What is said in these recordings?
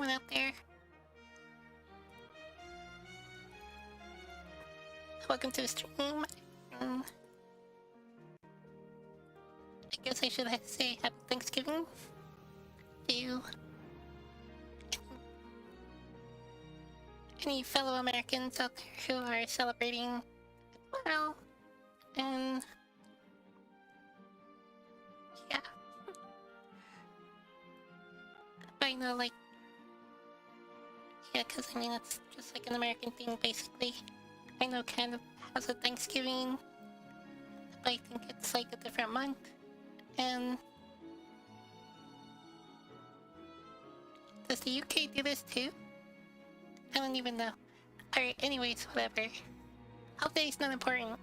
anyone out there? Welcome to the stream. I guess I should say Happy Thanksgiving to you. Any fellow Americans out there who are celebrating well, and yeah. I know, like, yeah, because I mean, it's just like an American thing, basically. I know Canada has a Thanksgiving, but I think it's like a different month, and does the UK do this too? I don't even know. Alright, anyways, whatever. Holiday is not important.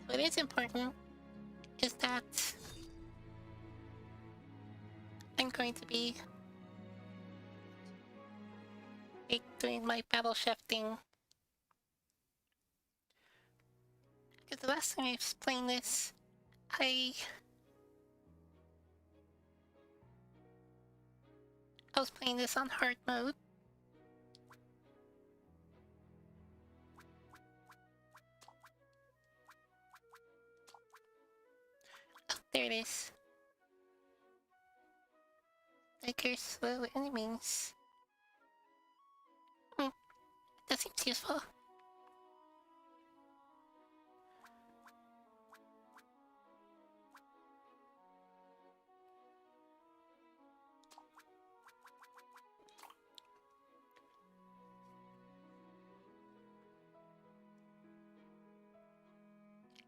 What is important is that I'm going to be like, doing my battle chef thing. Because the last time I was playing this, I was playing this on hard mode. Oh, there it is. Dagger slow enemies. That seems useful.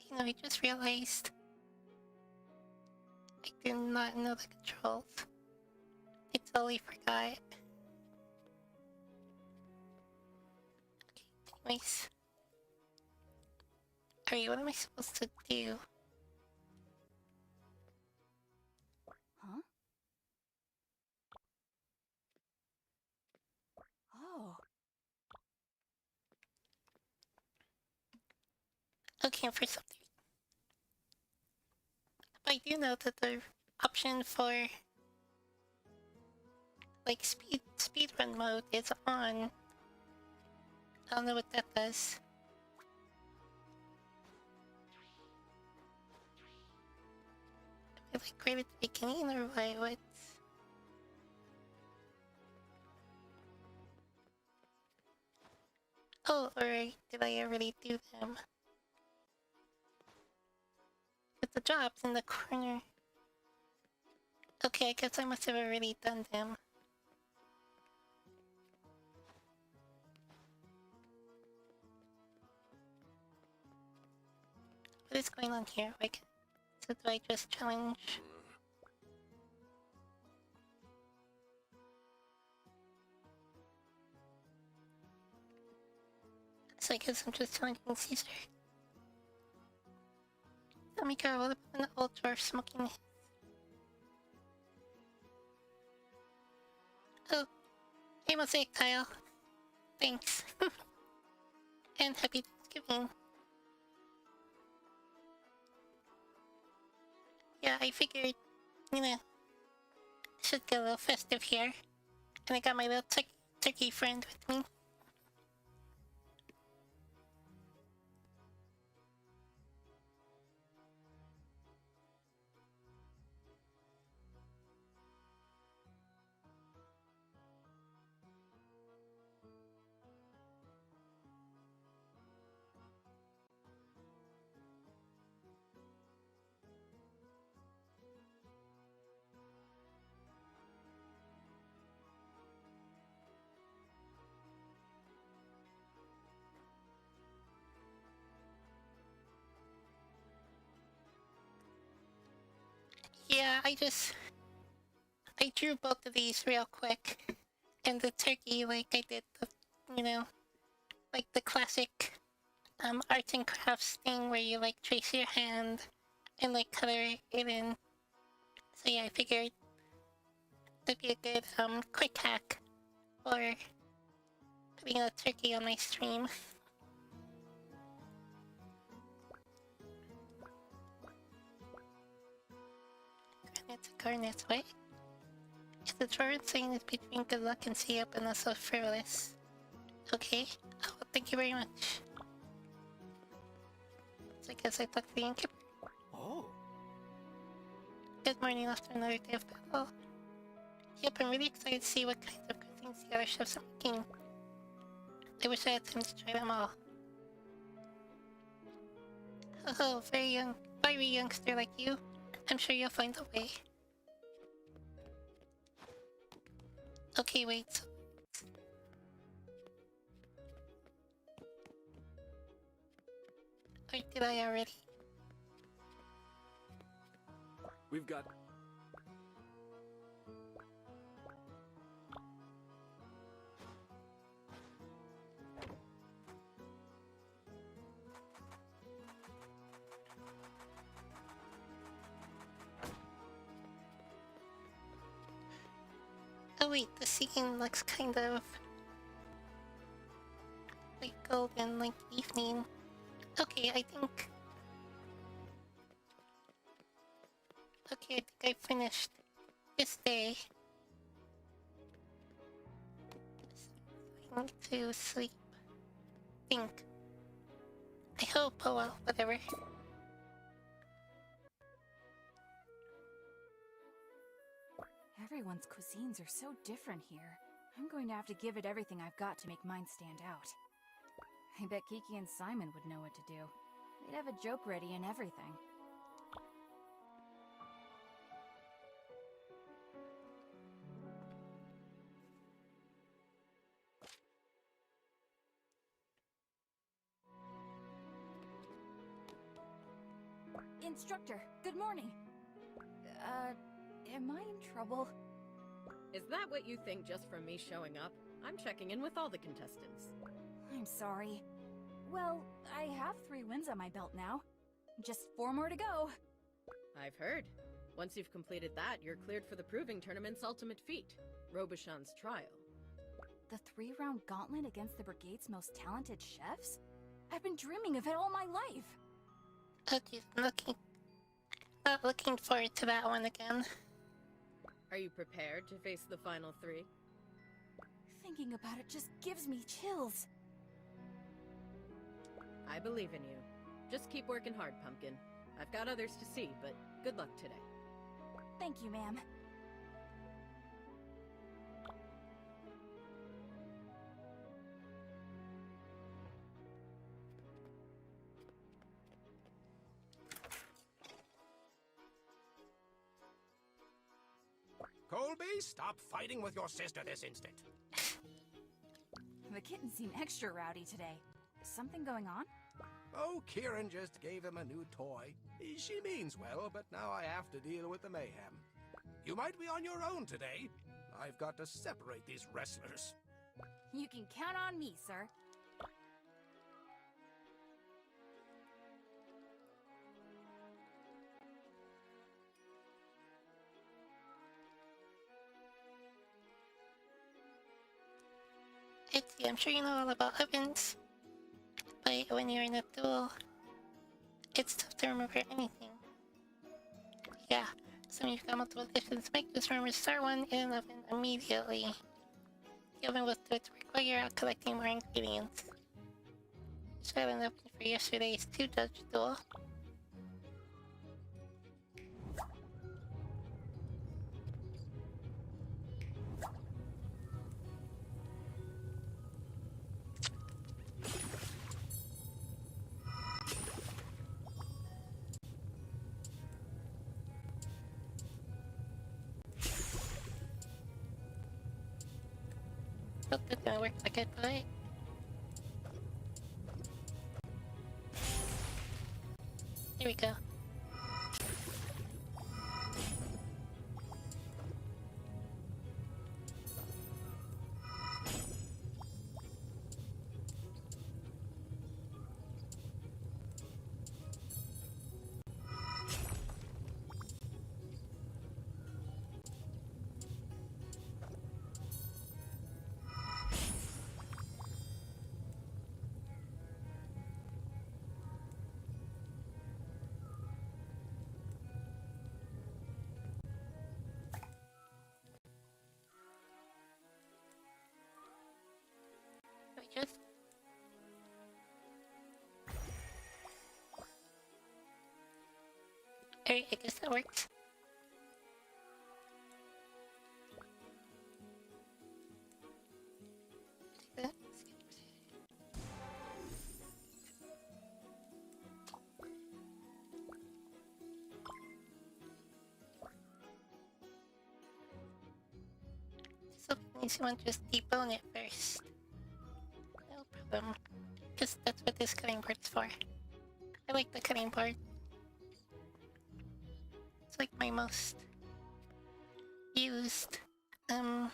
You know, I just realized I did not know the controls. I totally forgot. Okay, anyways. Alright, what am I supposed to do? Huh? Oh. Looking for something. But I do know that the option for like speedrun mode is on. I don't know what that does. Like right at the beginning or what? Oh, alright. Did I already do them? But the job's in the corner. Okay, I guess I must have already done them. What is going on here? Like, so do I just challenge? So I guess I'm just challenging Caesar. Let me go. What about an old dwarf smoking his? Oh, hey, mosaic tile. Thanks. And happy Thanksgiving. Yeah, I figured, you know, I should get a little festive here. And I got my little turkey friend with me. Yeah, I drew both of these real quick. And the turkey, like I did the, you know, like the classic arts and crafts thing where you like trace your hand and like color it in. So yeah, I figured it'd be a good quick hack for putting a turkey on my stream. Garnets, what? If the drawer insane is between good luck and see up and not so frivolous. Okay. Oh, thank you very much. So I guess I talked to the innkeeper. Oh. Good morning after another day of battle. Yep, I'm really excited to see what kinds of good things the other chefs are making. I wish I had time to try them all. Oh, very youngster like you. I'm sure you'll find a way. Okay, wait. Or did I already? We've got... Oh wait, the scene looks kind of like golden, like evening. Okay, I think I finished this day. Going to sleep. Think. I hope. Oh well, whatever. Everyone's cuisines are so different here. I'm going to have to give it everything I've got to make mine stand out. I bet Kiki and Simon would know what to do. They'd have a joke ready and everything. Instructor, good morning. Am I in trouble? Is that what you think just from me showing up? I'm checking in with all the contestants. I'm sorry. Well, I have 3 wins on my belt now. Just 4 more to go. I've heard. Once you've completed that, you're cleared for the proving tournament's ultimate feat, Robuchon's trial. The 3-round gauntlet against the Brigade's most talented chefs? I've been dreaming of it all my life. Okay, not looking forward to that one again. Are you prepared to face the final 3? Thinking about it just gives me chills. I believe in you. Just keep working hard, Pumpkin. I've got others to see, but good luck today. Thank you, ma'am. Colby, stop fighting with your sister this instant. The kittens seem extra rowdy today. Is something going on? Oh, Kieran just gave him a new toy. She means well, but now I have to deal with the mayhem. You might be on your own today. I've got to separate these wrestlers. You can count on me, sir. I'm sure you know all about ovens, but when you're in a duel, it's tough to remember anything. Yeah, so when you've got multiple dishes to make, just remember start one in an oven immediately. The oven will do its work while you're out collecting more ingredients. So I had an oven for yesterday's 2-judge duel. Hope that's gonna work like I thought. Here we go. Alright, I guess that works. Take that. So easy one, just debone it first. No problem. Because that's what this cutting board's for. I like the cutting board. It's like my most used item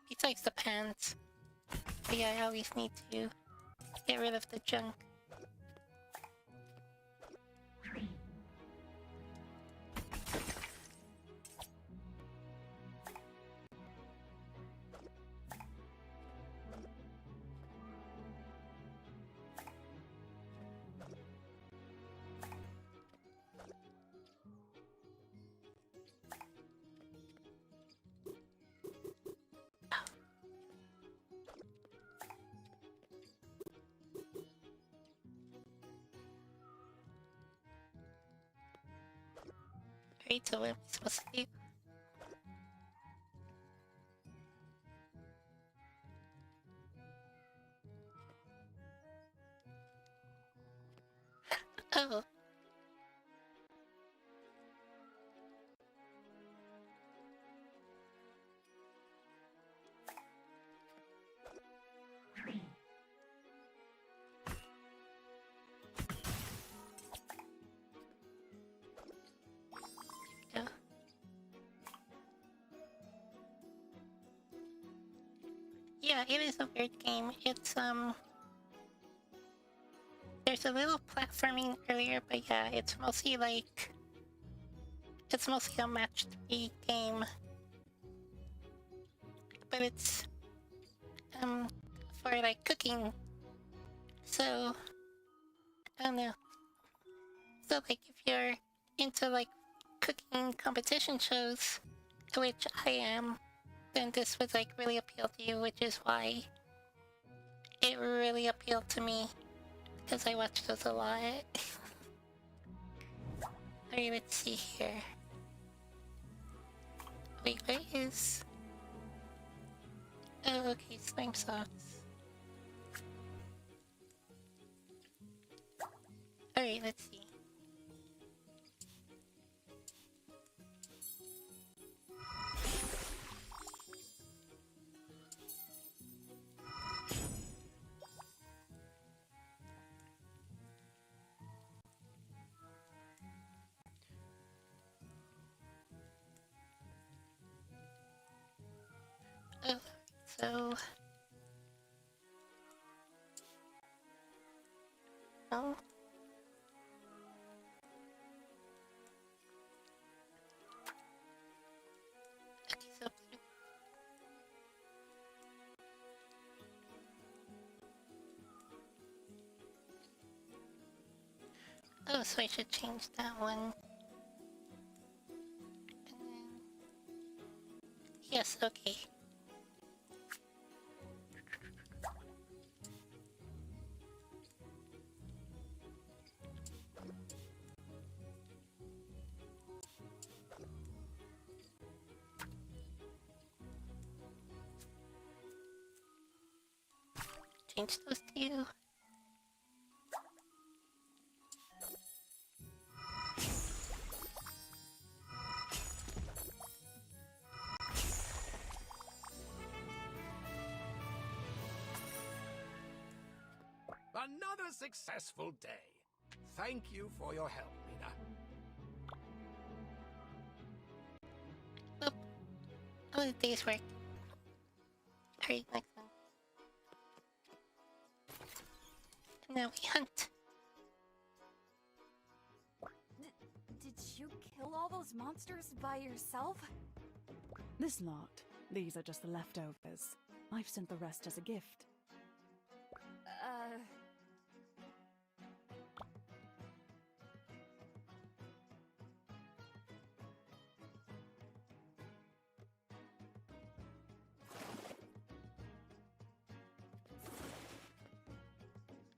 besides the pants. But yeah, I always need to get rid of the junk. Alright, so what am I supposed to do? Oh. Here we go. Yeah, it is a weird game. It's there's a little platforming earlier, but yeah, it's mostly a match 3 game. But it's for like cooking. So I don't know. So like if you're into like cooking competition shows, which I am, then this would like really appeal to you, which is why it really appealed to me. Because I watch those a lot. Alright, let's see here. Wait, where is... Oh, okay, slime socks. Alright, let's see. Oh, so... Oh. Okay, so... Oh, so I should change that one. And then... Yes, okay. Change those two. Another successful day. Thank you for your help, Mina. Oop. How did these work? Alright, next one. And now we hunt. Did you kill all those monsters by yourself? This lot. These are just the leftovers. I've sent the rest as a gift.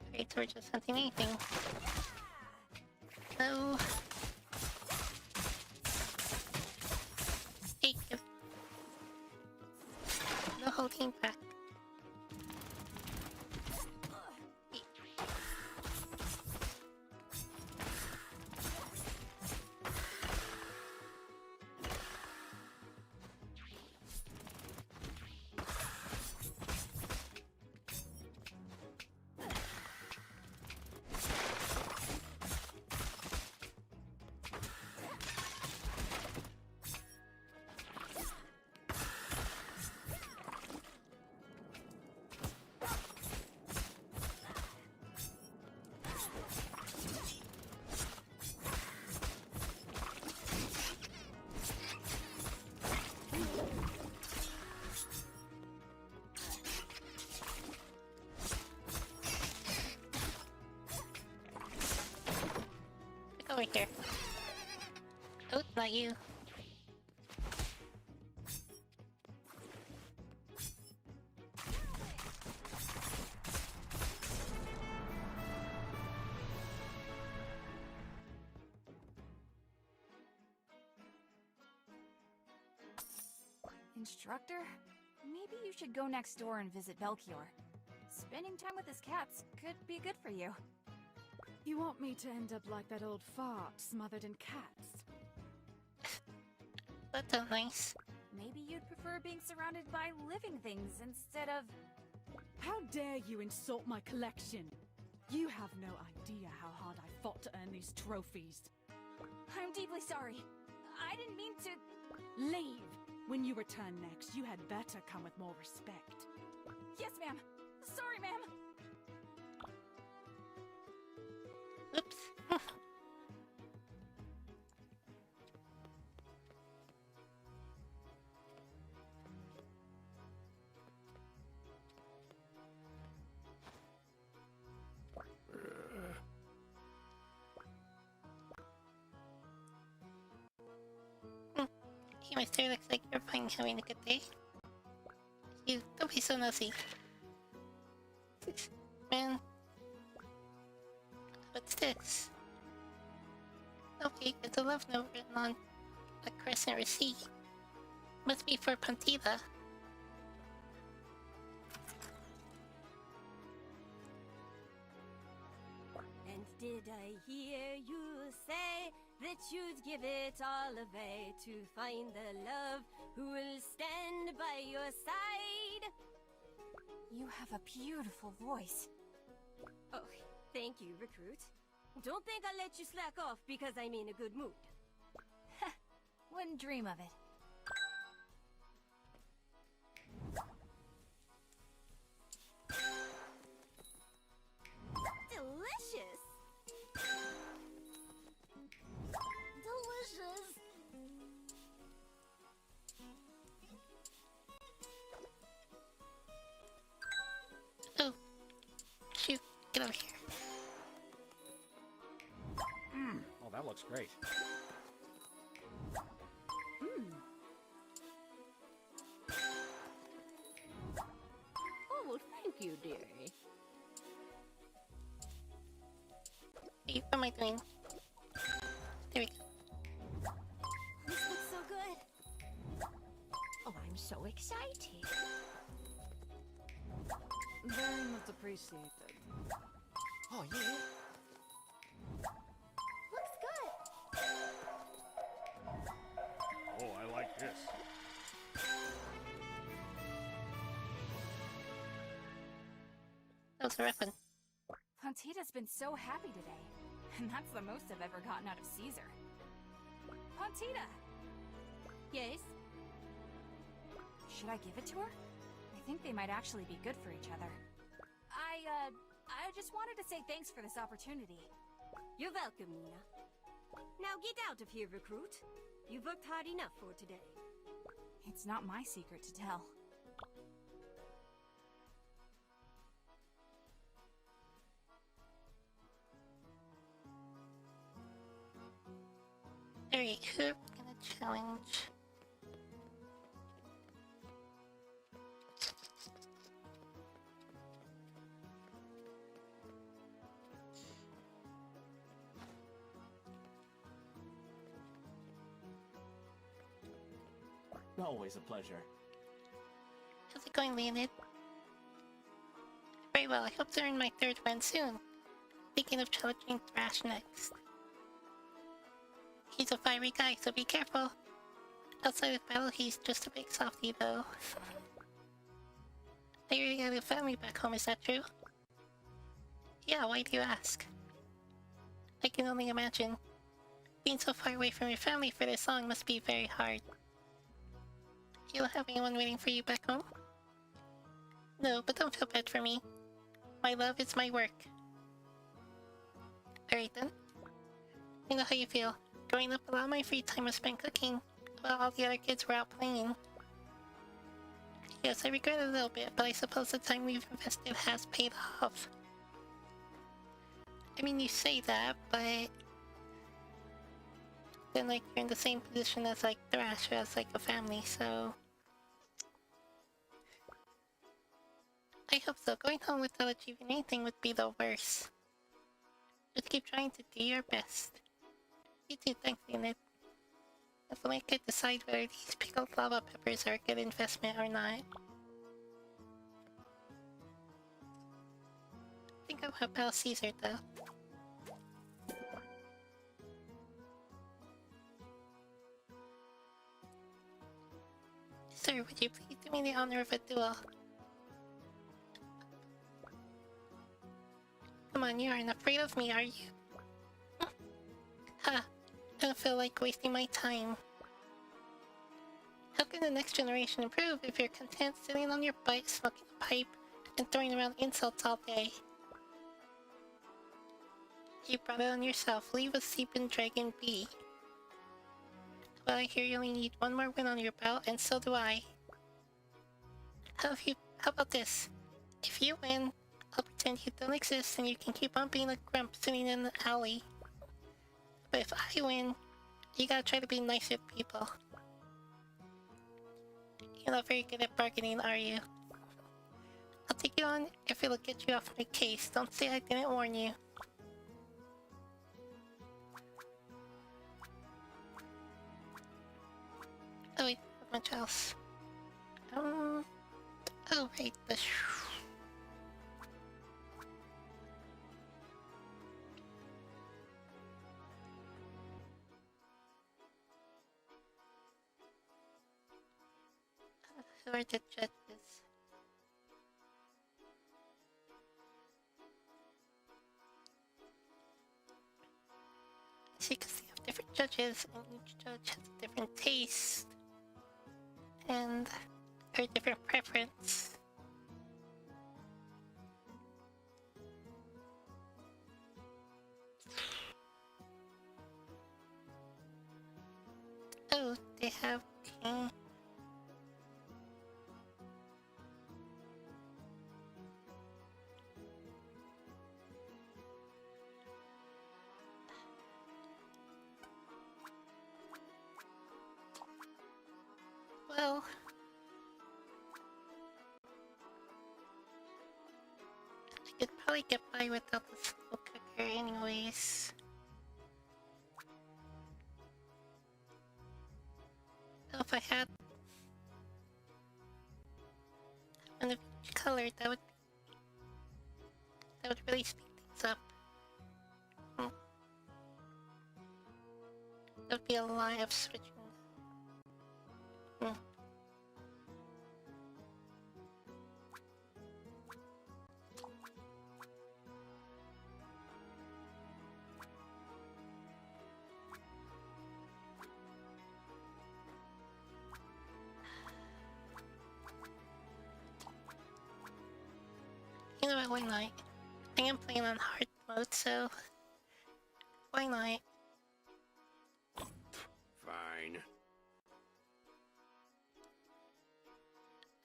Alright, Alright, so we're just hunting anything. No. Take it. No holding back. Over here. Oh, not you. Instructor? Maybe you should go next door and visit Belchior. Spending time with his cats could be good for you. You want me to end up like that old fart smothered in cats? That's so nice. Maybe you'd prefer being surrounded by living things instead of... How dare you insult my collection? You have no idea how hard I fought to earn these trophies. I'm deeply sorry. I didn't mean to... Leave! When you return next, you had better come with more respect. Yes, ma'am. Sorry, ma'am. Oops. Hey, mister, looks like you're fine having a good day. You don't be so nosy. Man. What's this? Okay, it's a love note written on a crescent receipt. Must be for Pantita. And did I hear you say that you'd give it all away to find the love who will stand by your side? You have a beautiful voice. Oh, thank you, recruit. Don't think I'll let you slack off because I'm in a good mood. Wouldn't dream of it. Delicious! Delicious! Oh. Shoot, get over here. Oh, that looks great. Oh, well, thank you, dearie. Hey, what am I doing? There we go. This looks so good. Oh, I'm so excited. Very much appreciated. Oh, yeah. Looks good. Oh, I like this. That was a rough one. Pantita's been so happy today. And that's the most I've ever gotten out of Caesar. Pantita! Yes? Should I give it to her? I think they might actually be good for each other. I just wanted to say thanks for this opportunity. You're welcome, Nina. Now get out of here, recruit. You've worked hard enough for today. It's not my secret to tell. Alright, who are we gonna challenge? Always a pleasure. How's it going, Leonid? Very well, I hope to earn my third win soon. Thinking of challenging Thrash next. He's a fiery guy, so be careful. Outside of battle, he's just a big softie, though. I really have a family back home, is that true? Yeah, why do you ask? I can only imagine. Being so far away from your family for this long must be very hard. You don't have anyone waiting for you back home? No, but don't feel bad for me. My love is my work. Alright then. I know how you feel. Growing up, a lot of my free time was spent cooking, while all the other kids were out playing. Yes, I regret it a little bit, but I suppose the time we've invested has paid off. I mean, you say that, but then, like, you're in the same position as, like, Thrash, as, like, a family, so... I hope so. Going home without achieving anything would be the worst. Just keep trying to do your best. You too, thanks, Unit. If only I could decide whether these pickled lava peppers are a good investment or not. I think I'll help out Caesar, though. Sir, would you please do me the honor of a duel? Come on, you aren't afraid of me, are you? Ha! I don't feel like wasting my time. How can the next generation improve if you're content sitting on your butt, smoking a pipe, and throwing around insults all day? You brought it on yourself. Leave a sleeping dragon be. Well, I hear you only need one more win on your belt, and so do I. How about this? If you win, I'll pretend you don't exist and you can keep on being a grump sitting in the alley. But if I win, you gotta try to be nice with people. You're not very good at bargaining, are you? I'll take you on if it'll get you off my case. Don't say I didn't warn you. Oh wait, much else. Oh right, the who are the judges? See, because they have different judges, and each judge has a different taste. And a different preference. Oh, they have... Well... I could probably get by without the slow cooker anyways. So if I had one of each color, that would really speed things up. That would be a lot of switching. You know what, why not? I am playing on hard mode, so... Why not? Fine.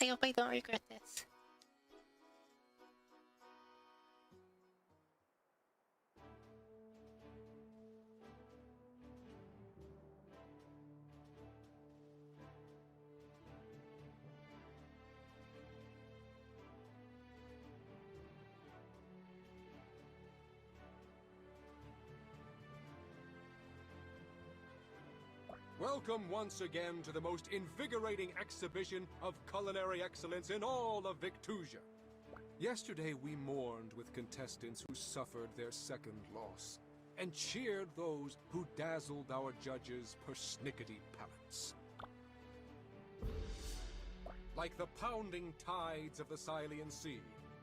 I hope I don't regret this. Welcome once again to the most invigorating exhibition of culinary excellence in all of Victusia. Yesterday we mourned with contestants who suffered their second loss, and cheered those who dazzled our judges' persnickety palates. Like the pounding tides of the Sylian Sea,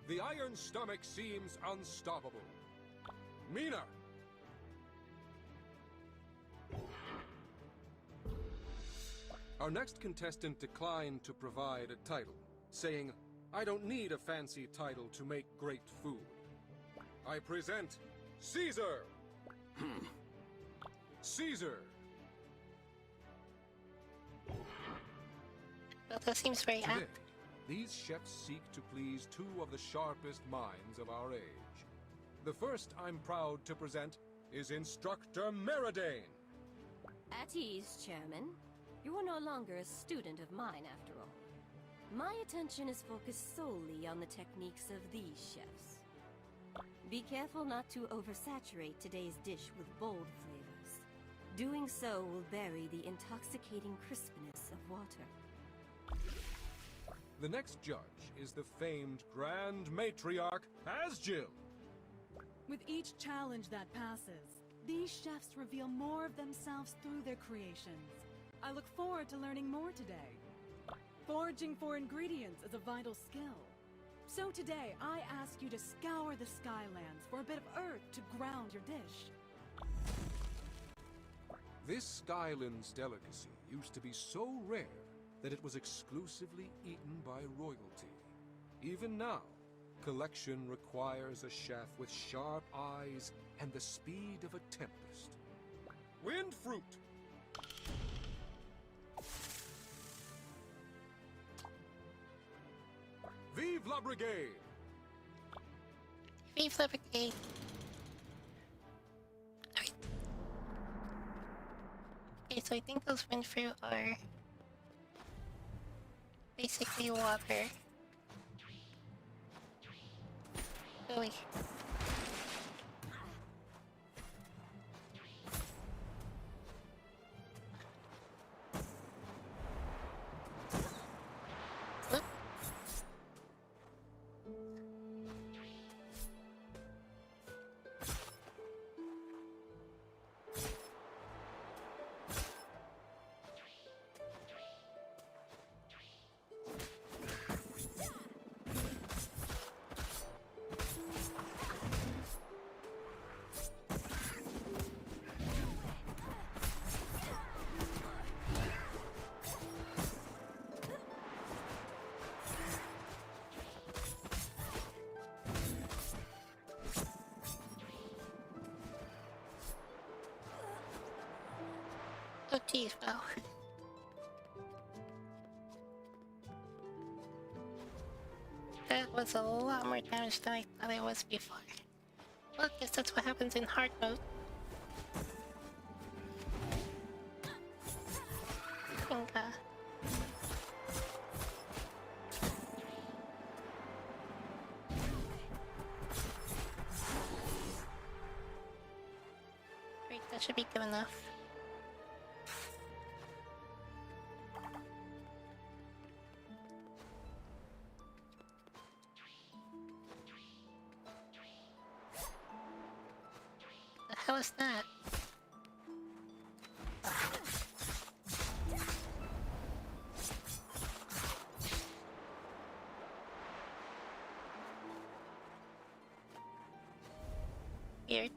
the Iron Stomach seems unstoppable. Mina! Our next contestant declined to provide a title, saying, "I don't need a fancy title to make great food. I present Caesar!" Caesar! Well, that seems very Today, apt. these chefs seek to please two of the sharpest minds of our age. The first I'm proud to present is Instructor Meridane. At ease, Chairman. You are no longer a student of mine, after all. My attention is focused solely on the techniques of these chefs. Be careful not to oversaturate today's dish with bold flavors. Doing so will bury the intoxicating crispness of water. The next judge is the famed Grand Matriarch, Asgil. With each challenge that passes, these chefs reveal more of themselves through their creations. I look forward to learning more today. Foraging for ingredients is a vital skill. So today, I ask you to scour the Skylands for a bit of earth to ground your dish. This Skylands delicacy used to be so rare that it was exclusively eaten by royalty. Even now, collection requires a chef with sharp eyes and the speed of a tempest. Wind fruit! Vive la Brigade! Vive la Brigade. Alright. Okay, so I think those wind fruit are basically water. Go away. Oop. Oh geez, wow. That was a lot more damage than I thought it was before. Well, I guess that's what happens in hard mode. And, great, that should be good enough. The hell is that? Weird.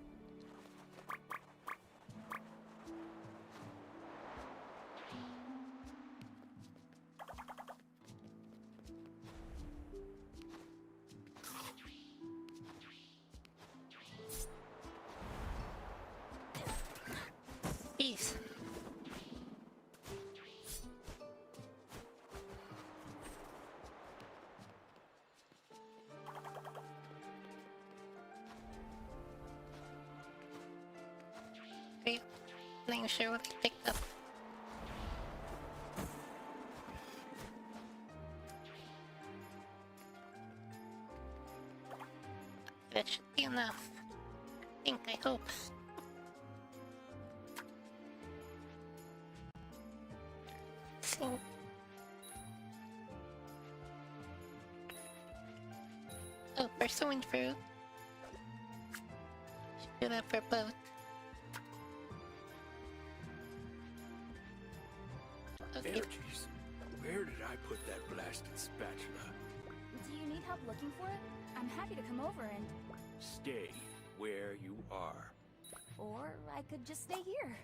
Peace. Great. Not even sure what I picked up. That should be enough. I hope. Oh, first the wind fruit. Should do that for both. Okay. Energies. Where did I put that blasted spatula? Do you need help looking for it? I'm happy to come over and... Stay where you are. Or I could just stay here.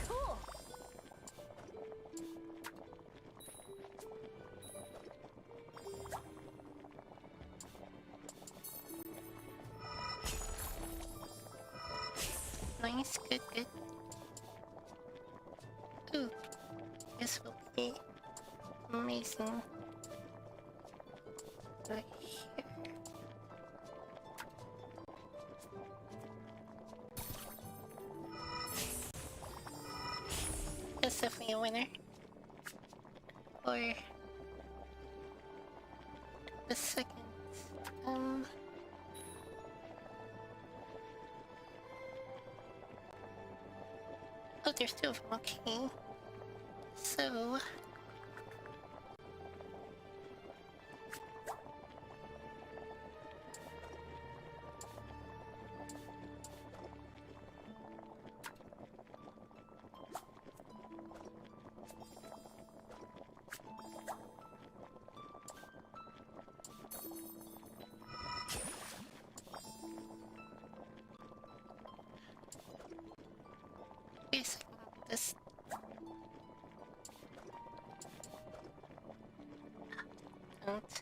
Cool! Nice, good, good. Ooh, this will be amazing. Right here. That's definitely a winner. Or the second. Oh, there's two of them. Okay. So. Wait a second. This. Don't.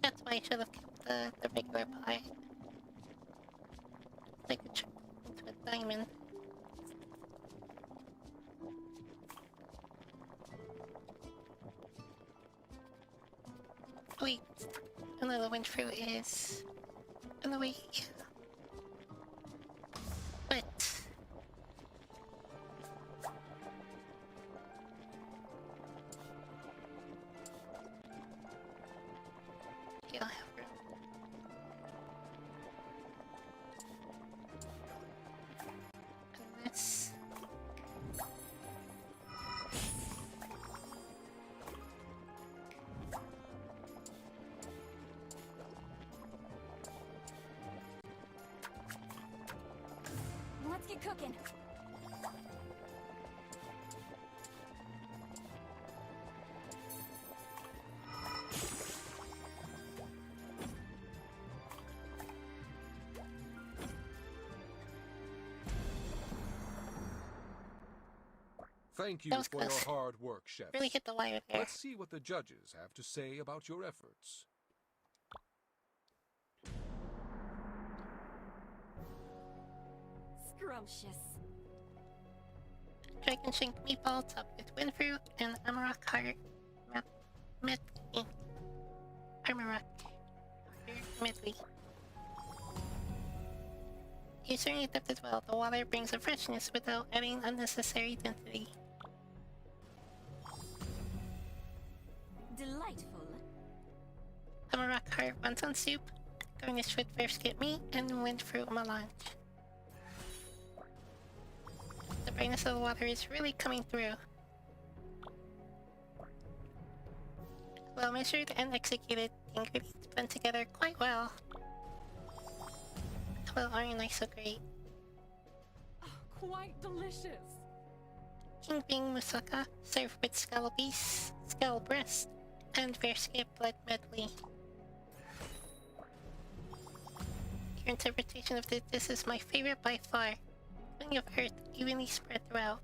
That's why I should have kept the regular pie. I could turn it into a diamond. Wait, another wind fruit is on the way here. But yeah, I have room. And this. Let's get cooking. Thank you That was for your close. hard work, chefs. Really hit the wire there. Let's see what the judges have to say about your efforts. Scrumptious. Dragon shank meatball topped with wind fruit and amaranth heart medley. Amaranth medley. You certainly dipped it well. The water brings a freshness without adding unnecessary density. Delightful. Amaranth heart wonton soup, garnished with brisket meat and wind fruit melange. The brightness of the water is really coming through. Well measured and executed, the ingredients blend together quite well. Well, aren't I so great? Quite delicious. King Bing Musaka, served with scallopies, skull breast, and brisket blood medley. Your interpretation of this is my favorite by far. Filling of earth evenly spread throughout.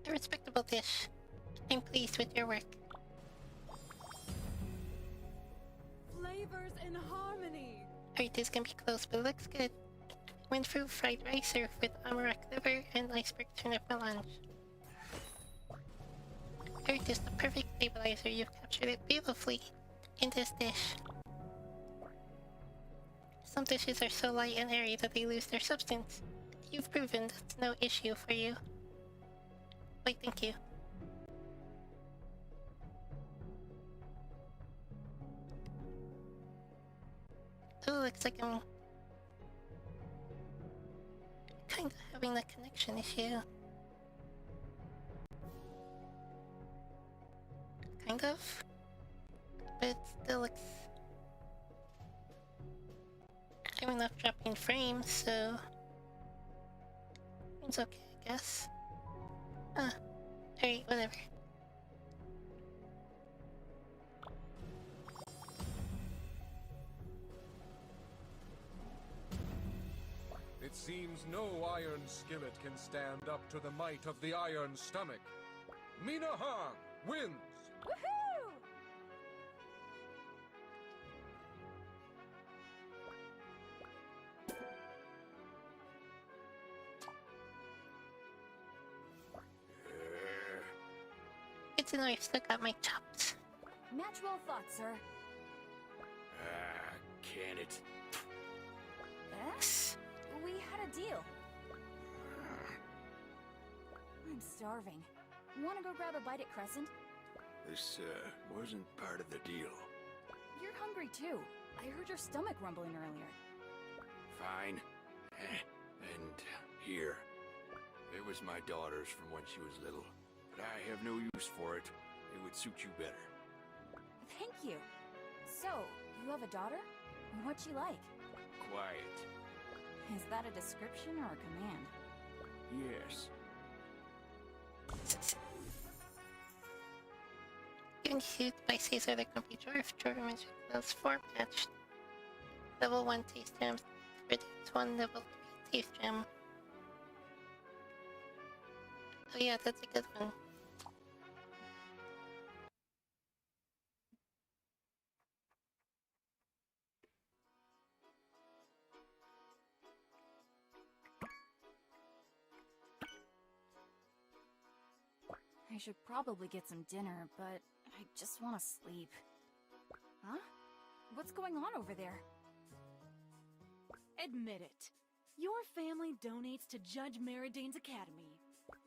A respectable dish. I'm pleased with your work. Flavors in harmony. Art is gonna be close, but it looks good. Windfruit fried rice served with amaranth liver and iceberg turnip melange. Earth is the perfect stabilizer. You've captured it beautifully in this dish. Some dishes are so light and airy that they lose their substance. You've proven that's no issue for you. Wait, thank you. Oh, looks like I'm kind of having a connection issue. Kind of. But it still looks... I have enough dropping frames, so... It's okay, I guess. Alright, whatever. It seems no iron skillet can stand up to the might of the iron stomach. Mina Han wins! Woohoo! Good to know I've still got my chops. Match well thought, sir. Can it? Eh? We had a deal. I'm starving. Wanna go grab a bite at Crescent? This, wasn't part of the deal. You're hungry too. I heard your stomach rumbling earlier. Fine. And here. It was my daughter's from when she was little. But I have no use for it. It would suit you better. Thank you. So, you have a daughter? What's she like? Quiet. Is that a description or a command? Yes. Given shoot by Caesar the Grumpy Dwarf, Dwarf Magic Spells 4 matched. Level 1 Taste Gems produce 1 level 3 Taste Gem. Oh yeah, that's a good one. I should probably get some dinner, but I just want to sleep. Huh? What's going on over there? Admit it. Your family donates to Judge Meridane's academy.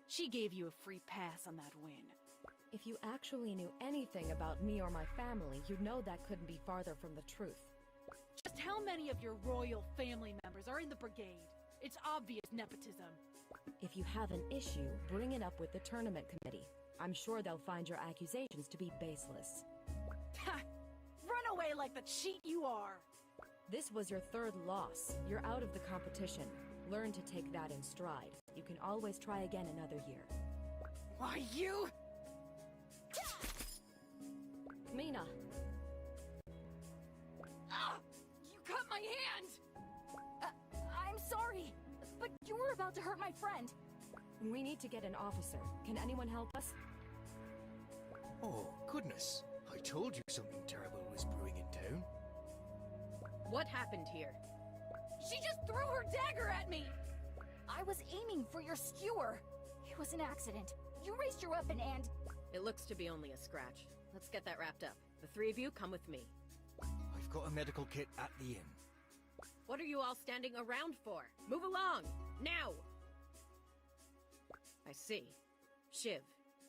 She gave you a free pass on that win. If you actually knew anything about me or my family, you'd know that couldn't be farther from the truth. Just how many of your royal family members are in the Brigade? It's obvious nepotism. If you have an issue, bring it up with the tournament committee. I'm sure they'll find your accusations to be baseless. Ha! Run away like the cheat you are! This was your third loss. You're out of the competition. Learn to take that in stride. You can always try again another year. Why, you... Mina! Ah! You cut my hand! I'm sorry, but you were about to hurt my friend. We need to get an officer. Can anyone help us? Oh, goodness. I told you something terrible was brewing in town. What happened here? She just threw her dagger at me! I was aiming for your skewer. It was an accident. You raised your weapon and... It looks to be only a scratch. Let's get that wrapped up. The three of you come with me. I've got a medical kit at the inn. What are you all standing around for? Move along! Now! I see. Shiv,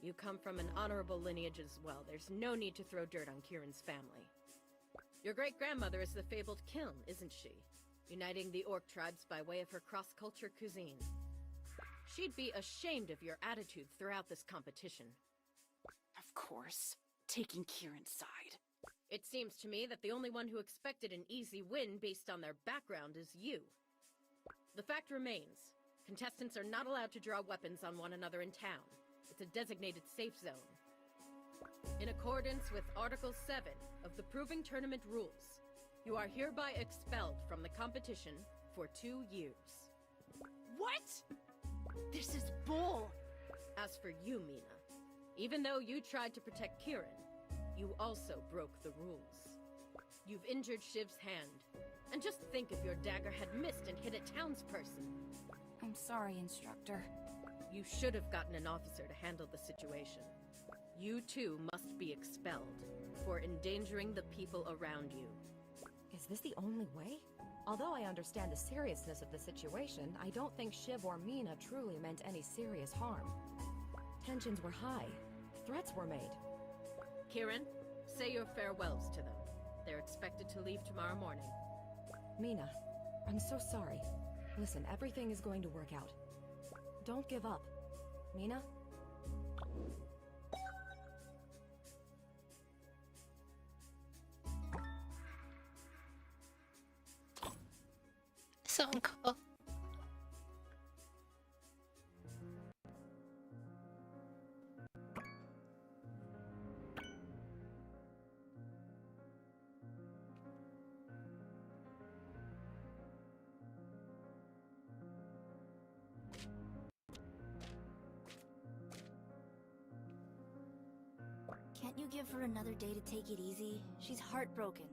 you come from an honorable lineage as well. There's no need to throw dirt on Kieran's family. Your great-grandmother is the fabled Kiln, isn't she? Uniting the orc tribes by way of her cross-culture cuisine. She'd be ashamed of your attitude throughout this competition. Of course. Taking Kieran's side. It seems to me that the only one who expected an easy win based on their background is you. The fact remains, contestants are not allowed to draw weapons on one another in town. It's a designated safe zone. In accordance with Article 7 of the Proving Tournament rules, you are hereby expelled from the competition for 2 years. What? This is bull! As for you, Mina, even though you tried to protect Kieran, you also broke the rules. You've injured Shiv's hand. And just think if your dagger had missed and hit a townsperson. I'm sorry, Instructor. You should have gotten an officer to handle the situation. You too must be expelled for endangering the people around you. Is this the only way? Although I understand the seriousness of the situation, I don't think Shiv or Mina truly meant any serious harm. Tensions were high. Threats were made. Kieran, say your farewells to them. They're expected to leave tomorrow morning. Mina, I'm so sorry. Listen, everything is going to work out. Don't give up. Mina? So cool. Can't you give her another day to take it easy? She's heartbroken.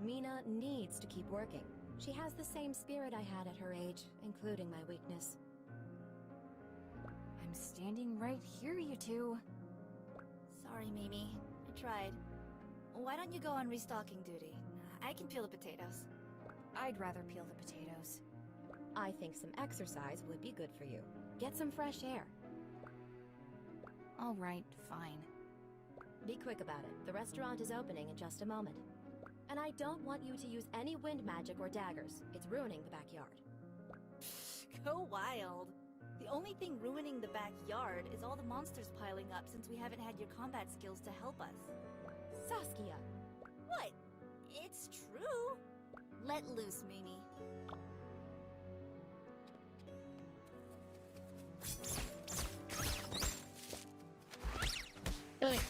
Mina needs to keep working. She has the same spirit I had at her age, including my weakness. I'm standing right here, you two. Sorry, Mimi. I tried. Why don't you go on restocking duty? I can peel the potatoes. I'd rather peel the potatoes. I think some exercise would be good for you. Get some fresh air. All right, fine. Be quick about it. The restaurant is opening in just a moment. And I don't want you to use any wind magic or daggers. It's ruining the backyard. Go wild. The only thing ruining the backyard is all the monsters piling up since we haven't had your combat skills to help us. Saskia! What? It's true. Let loose, Mimi. Really good.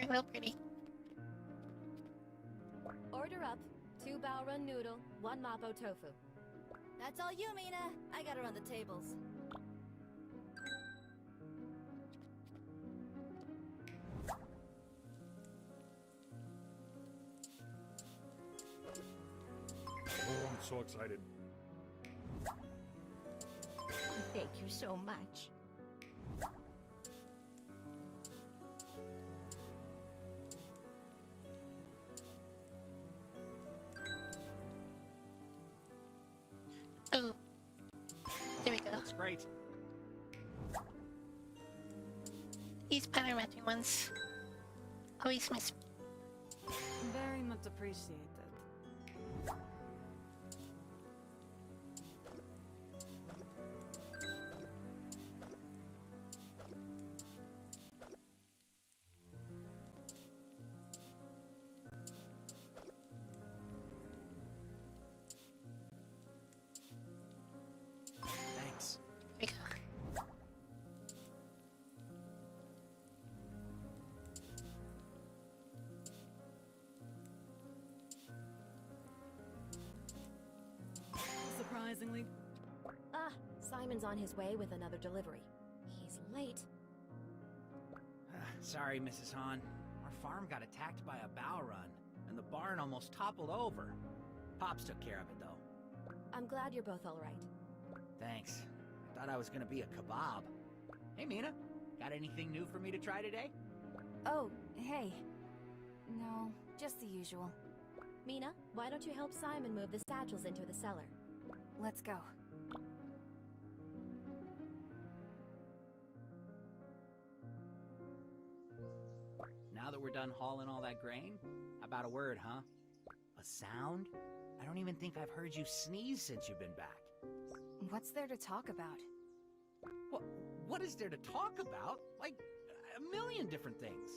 Real pretty. Order up. 2 bao run noodle, 1 mapo tofu. That's all you, Mina. I gotta run the tables. Oh, I'm so excited. Thank you so much. Oh, there we go. Looks great. These pattern matching ones always miss me. Very much appreciated. Thanks. There we go. Surprisingly, Ah, Simon's on his way with another delivery. He's late. Sorry, Mrs. Han. Our farm got attacked by a bow run, and the barn almost toppled over. Pops took care of it, though. I'm glad you're both all right. Thanks. I thought I was gonna be a kebab. Hey, Mina. Got anything new for me to try today? Oh, hey. No, Just the usual. Mina, why don't you help Simon move the satchels into the cellar? Let's go. Now that we're done hauling all that grain, how about a word, huh? A sound? I don't even think I've heard you sneeze since you've been back. What's there to talk about? What is there to talk about? Like, a million different things.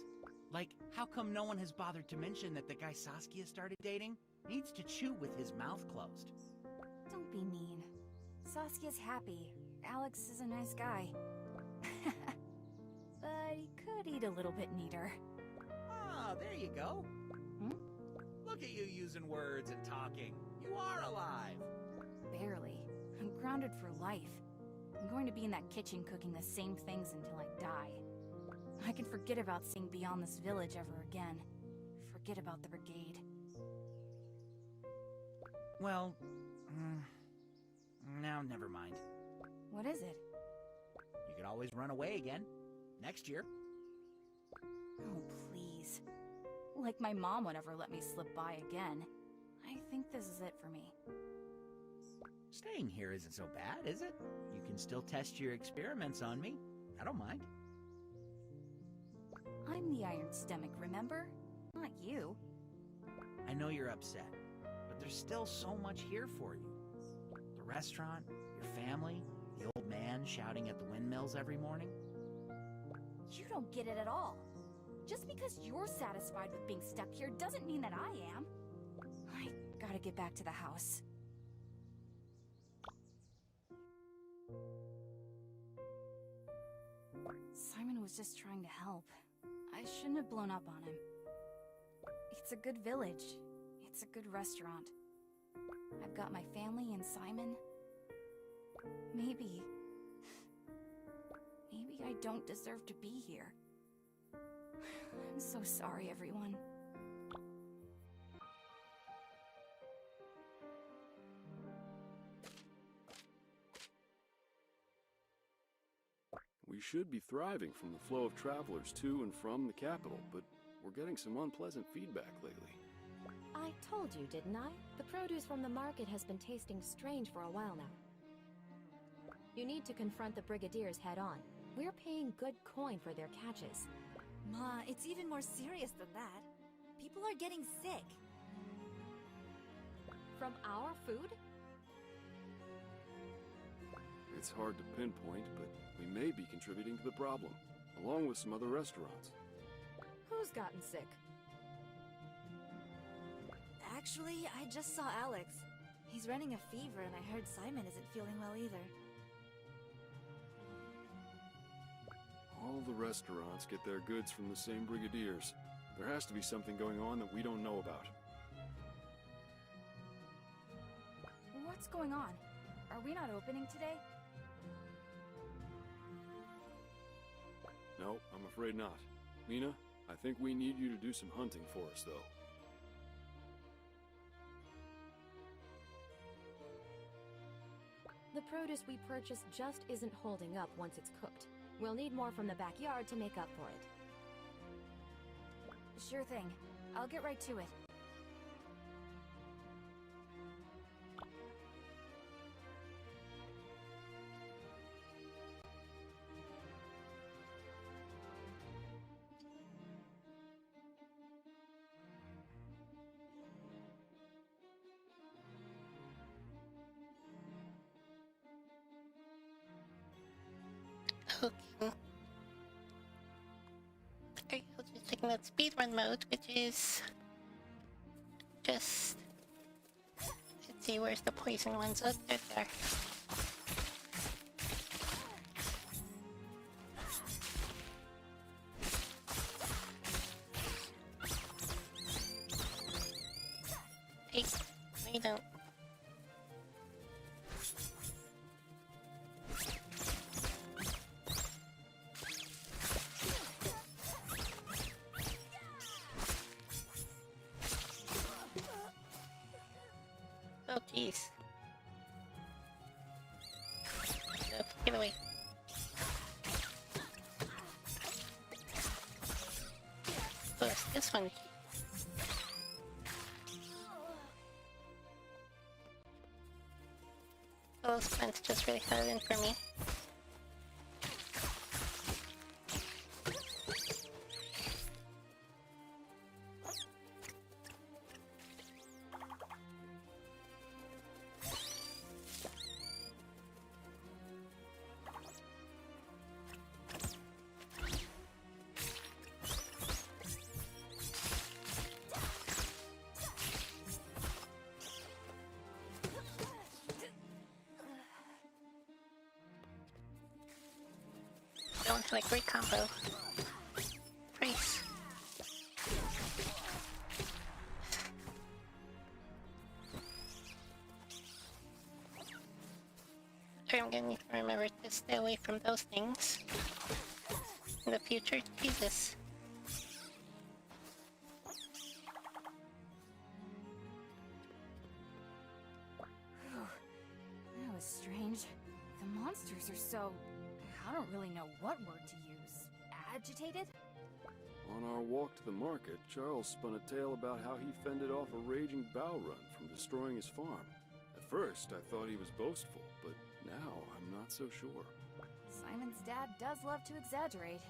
Like, how come no one has bothered to mention that the guy Saskia started dating needs to chew with his mouth closed? Don't be mean. Saskia's happy. Alex is a nice guy. But he could eat a little bit neater. Ah, there you go. Look at you using words and talking. You are alive. Barely. I'm grounded for life. I'm going to be in that kitchen cooking the same things until I die. I can forget about seeing beyond this village ever again. Forget about the Brigade. Well, now never mind. What is it? You could always run away again. Next year. Oh, please. Like my mom would ever let me slip by again. I think this is it for me. Staying here isn't so bad, is it? You can still test your experiments on me. I don't mind. I'm the Iron Stomach, remember? Not you. I know you're upset, but there's still so much here for you. The restaurant, your family, the old man shouting at the windmills every morning. You don't get it at all. Just because you're satisfied with being stuck here doesn't mean that I am. I gotta get back to the house. Simon was just trying to help. I shouldn't have blown up on him. It's a good village. It's a good restaurant. I've got my family and Simon. Maybe I don't deserve to be here. I'm so sorry, everyone. We should be thriving from the flow of travelers to and from the capital, but we're getting some unpleasant feedback lately. I told you, didn't I? The produce from the market has been tasting strange for a while now. You need to confront the Brigadiers head-on. We're paying good coin for their catches. Ma, it's even more serious than that. People are getting sick. From our food? It's hard to pinpoint, but we may be contributing to the problem, along with some other restaurants. Who's gotten sick? Actually, I just saw Alex. He's running a fever, and I heard Simon isn't feeling well either. All the restaurants get their goods from the same Brigadiers. There has to be something going on that we don't know about. What's going on? Are we not opening today? No, I'm afraid not. Mina, I think we need you to do some hunting for us, though. The produce we purchased just isn't holding up once it's cooked. We'll need more from the backyard to make up for it. Sure thing. I'll get right to it. Okay. Alright, I'll just check that speedrun mode, which is just, let's see, where's the poison ones? Oh, they're there. Hey, no you don't. Oh, jeez. No, get away. First, this one. Those plants just really cut it in for me. Don't have a great combo. Freeze. I'm gonna need to remember to stay away from those things in the future. Jesus. That was strange. The monsters are so... I don't really know what word to use. Agitated? On our walk to the market, Charles spun a tale about how he fended off a raging bow run from destroying his farm. At first, I thought he was boastful, but now I'm not so sure. Simon's dad does love to exaggerate.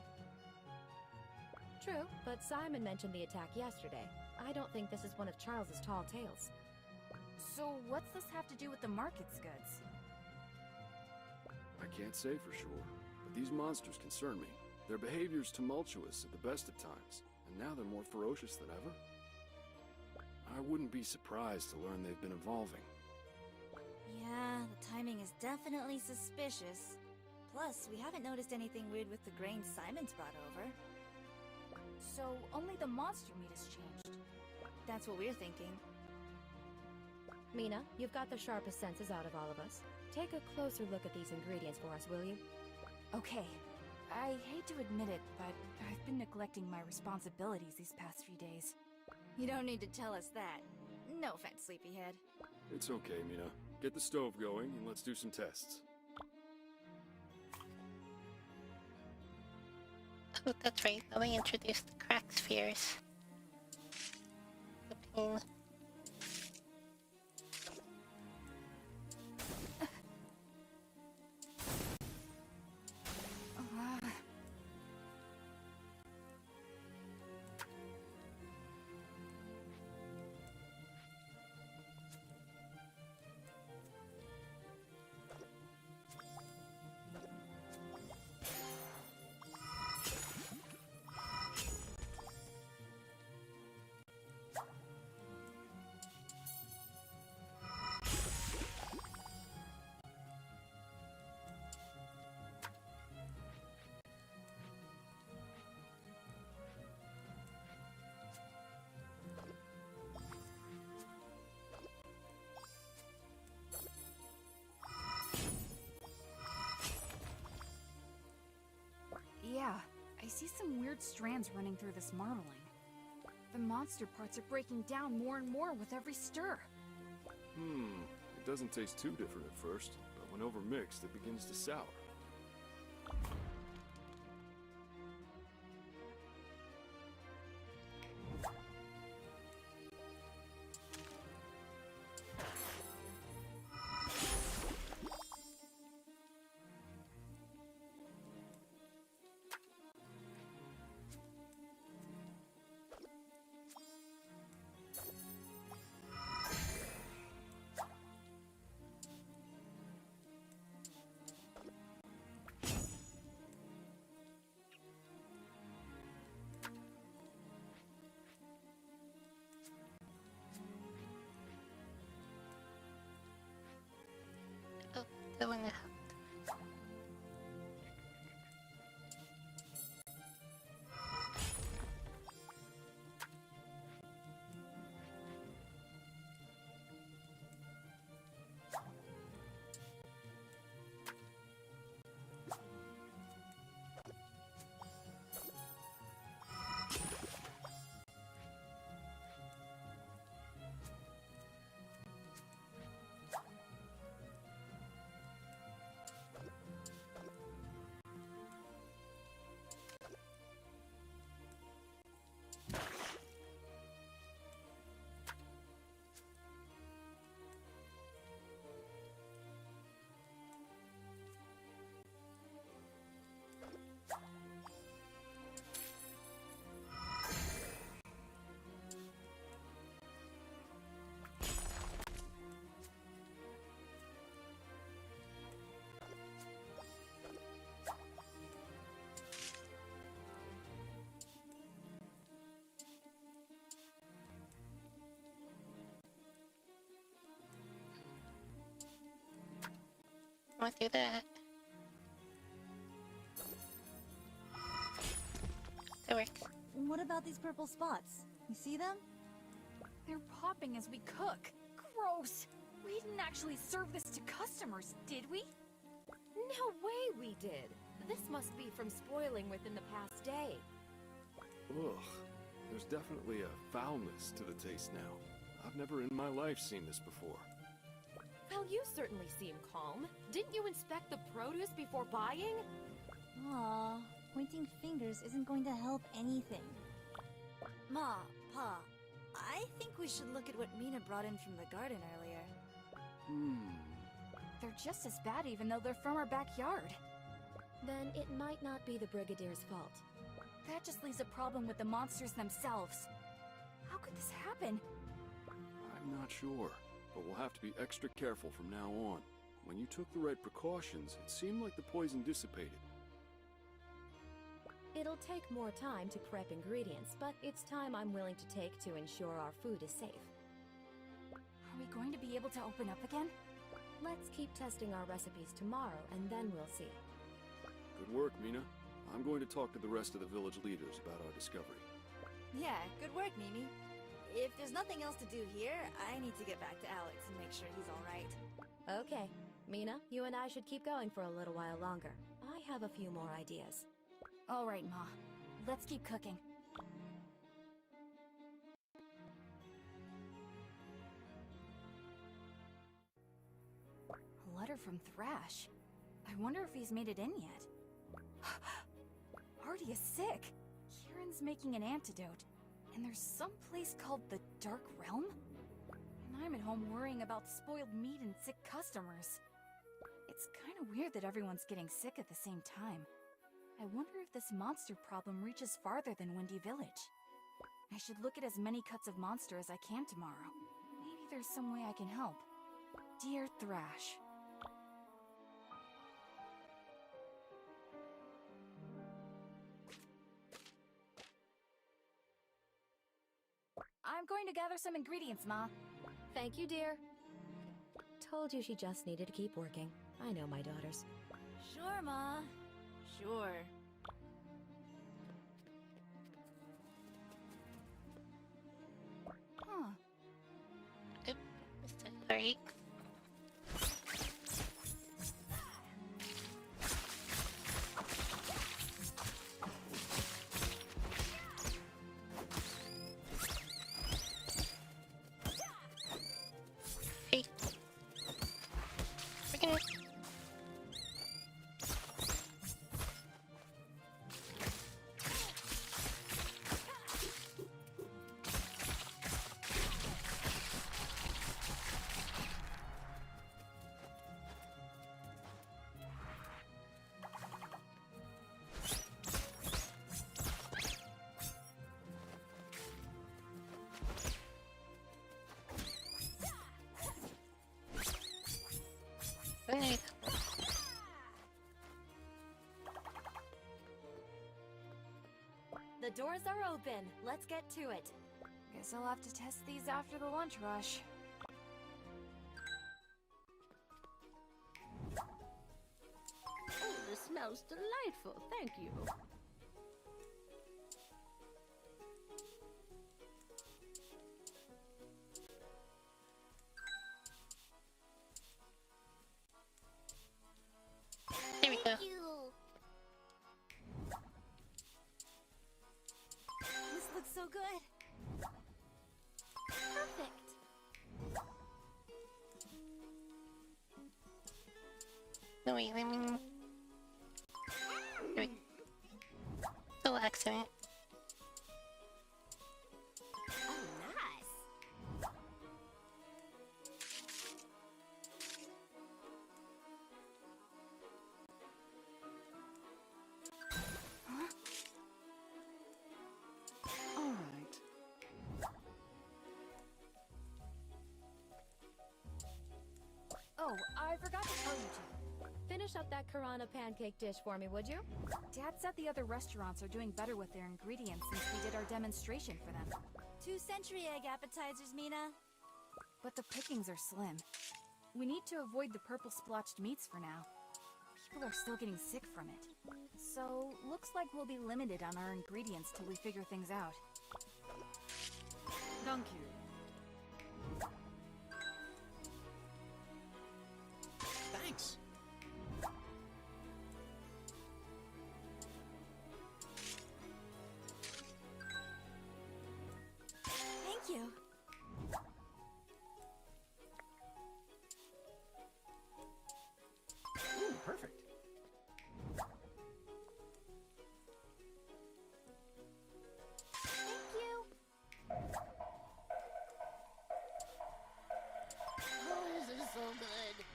True, but Simon mentioned the attack yesterday. I don't think this is one of Charles's tall tales. So what's this have to do with the market's goods? I can't say for sure, but these monsters concern me. Their behavior's tumultuous at the best of times, and now they're more ferocious than ever. I wouldn't be surprised to learn they've been evolving. Yeah, the timing is definitely suspicious. Plus, we haven't noticed anything weird with the grain Simon's brought over. So only the monster meat has changed. That's what we're thinking. Mina, you've got the sharpest senses out of all of us. Take a closer look at these ingredients for us, will you? Okay. I hate to admit it, but I've been neglecting my responsibilities these past few days. You don't need to tell us that. No offense, sleepyhead. It's okay, Mina. Get the stove going, and let's do some tests. Oh, that's right. Let me introduce the crack spheres. The pain. Yeah, I see some weird strands running through this marbling. The monster parts are breaking down more and more with every stir. It doesn't taste too different at first, but when overmixed, it begins to sour. Oh, the one that want to do that. That works. What about these purple spots? You see them? They're popping as we cook. Gross! We didn't actually serve this to customers, did we? No way we did. This must be from spoiling within the past day. Ugh. There's definitely a foulness to the taste now. I've never in my life seen this before. Well, you certainly seem calm. Didn't you inspect the produce before buying? Aw, pointing fingers isn't going to help anything. Ma, Pa, I think we should look at what Mina brought in from the garden earlier. They're just as bad even though they're from our backyard. Then it might not be the Brigadier's fault. That just leaves a problem with the monsters themselves. How could this happen? I'm not sure, but we'll have to be extra careful from now on. When you took the right precautions, it seemed like the poison dissipated. It'll take more time to prep ingredients, but it's time I'm willing to take to ensure our food is safe. Are we going to be able to open up again? Let's keep testing our recipes tomorrow, and then we'll see. Good work, Mina. I'm going to talk to the rest of the village leaders about our discovery. Yeah, good work, Mimi. If there's nothing else to do here, I need to get back to Alex and make sure he's alright. Okay. Mina, you and I should keep going for a little while longer. I have a few more ideas. All right, Ma. Let's keep cooking. A letter from Thrash. I wonder if he's made it in yet. Artie is sick. Kieran's making an antidote. And there's some place called the Dark Realm? And I'm at home worrying about spoiled meat and sick customers. It's kind of weird that everyone's getting sick at the same time. I wonder if this monster problem reaches farther than Windy Village. I should look at as many cuts of monster as I can tomorrow. Maybe there's some way I can help. Dear Thrash. I'm going to gather some ingredients, Ma. Thank you, dear. Told you she just needed to keep working. I know my daughters. Sure, Ma. Sure. Huh. Oop, sorry. Hey. We're gonna... Alright. The doors are open. Let's get to it. Guess I'll have to test these after the lunch rush. Oh, this smells delightful. Thank you. There we go. This looks so good. Perfect. No, wait, I mean... There we... Little accident. Oh, nice. All right. Oh, I forgot to tell you two. Finish up that Kauna pancake dish for me, would you? Dad said the other restaurants are doing better with their ingredients since we did our demonstration for them. 2 century egg appetizers, Mina. But the pickings are slim. We need to avoid the purple splotched meats for now. People are still getting sick from it. So, looks like we'll be limited on our ingredients till we figure things out. Thank you. Thanks. Thank you. Ooh, perfect. Thank you. Oh, this is so good.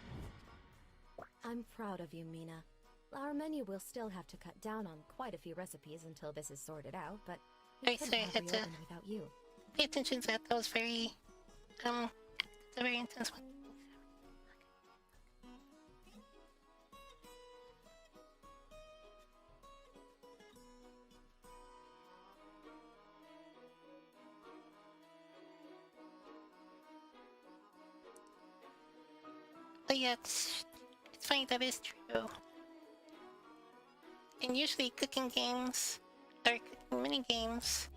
I'm proud of you, Mina. Our menu will still have to cut down on quite a few recipes until this is sorted out, but we Right, couldn't so I have had to reopened without you. pay attention to that. That was very, it's a very intense one. But yeah, it's funny, that is true. And usually cooking games, or cooking mini games,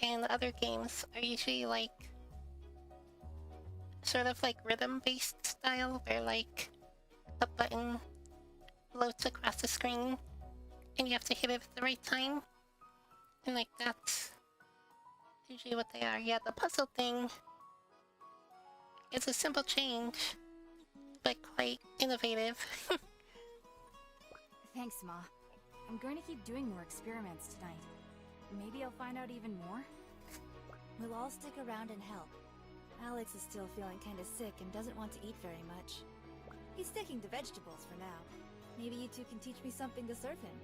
and other games are usually like, sort of like rhythm-based style, where like a button floats across the screen, and you have to hit it at the right time. And like that's usually what they are. Yeah, the puzzle thing is a simple change, but quite innovative. Thanks, Ma. I'm going to keep doing more experiments tonight. Maybe I'll find out even more? We'll all stick around and help. Alex is still feeling kinda sick and doesn't want to eat very much. He's sticking to vegetables for now. Maybe you two can teach me something to serve him.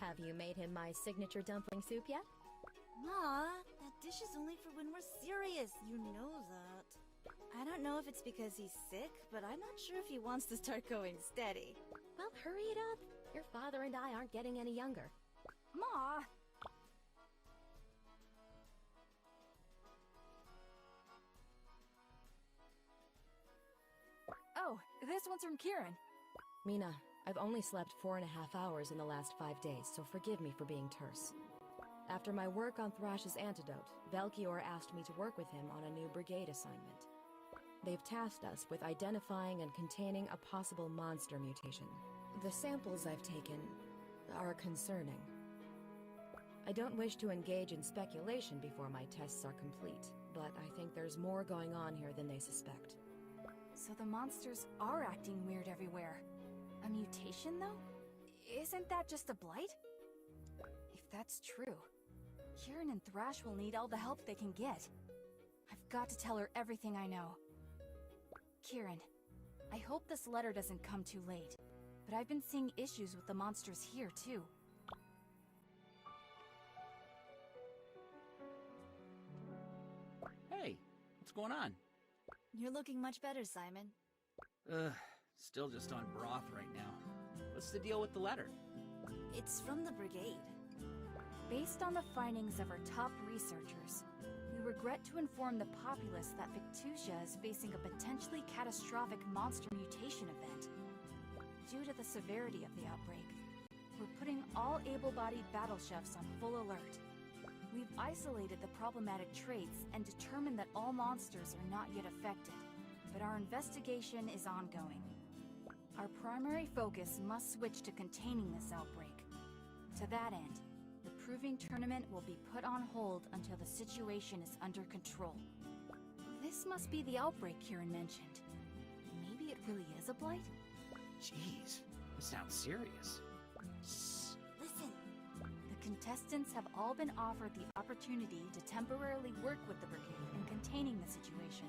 Have you made him my signature dumpling soup yet? Ma, that dish is only for when we're serious. You know that. I don't know if it's because he's sick, but I'm not sure if he wants to start going steady. Well, hurry it up. Your father and I aren't getting any younger. Ma! Oh, this one's from Kieran. Mina, I've only slept 4.5 hours in the last 5 days, so forgive me for being terse. After my work on Thrash's antidote, Velkior asked me to work with him on a new Brigade assignment. They've tasked us with identifying and containing a possible monster mutation. The samples I've taken are concerning. I don't wish to engage in speculation before my tests are complete, but I think there's more going on here than they suspect. So the monsters are acting weird everywhere. A mutation, though? Isn't that just a blight? If that's true, Kieran and Thrash will need all the help they can get. I've got to tell her everything I know. Kieran, I hope this letter doesn't come too late, but I've been seeing issues with the monsters here, too. Hey, what's going on? You're looking much better, Simon. Still just on broth right now. What's the deal with the letter? It's from the Brigade. Based on the findings of our top researchers, we regret to inform the populace that Victusia is facing a potentially catastrophic monster mutation event. Due to the severity of the outbreak, we're putting all able-bodied battle chefs on full alert. We've isolated the problematic traits and determined that all monsters are not yet affected, but our investigation is ongoing. Our primary focus must switch to containing this outbreak. To that end, the Proving Tournament will be put on hold until the situation is under control. This must be the outbreak Kieran mentioned. Maybe it really is a blight? Jeez, this sounds serious. Listen. The contestants have all been offered the opportunity to temporarily work with the Brigade in containing the situation.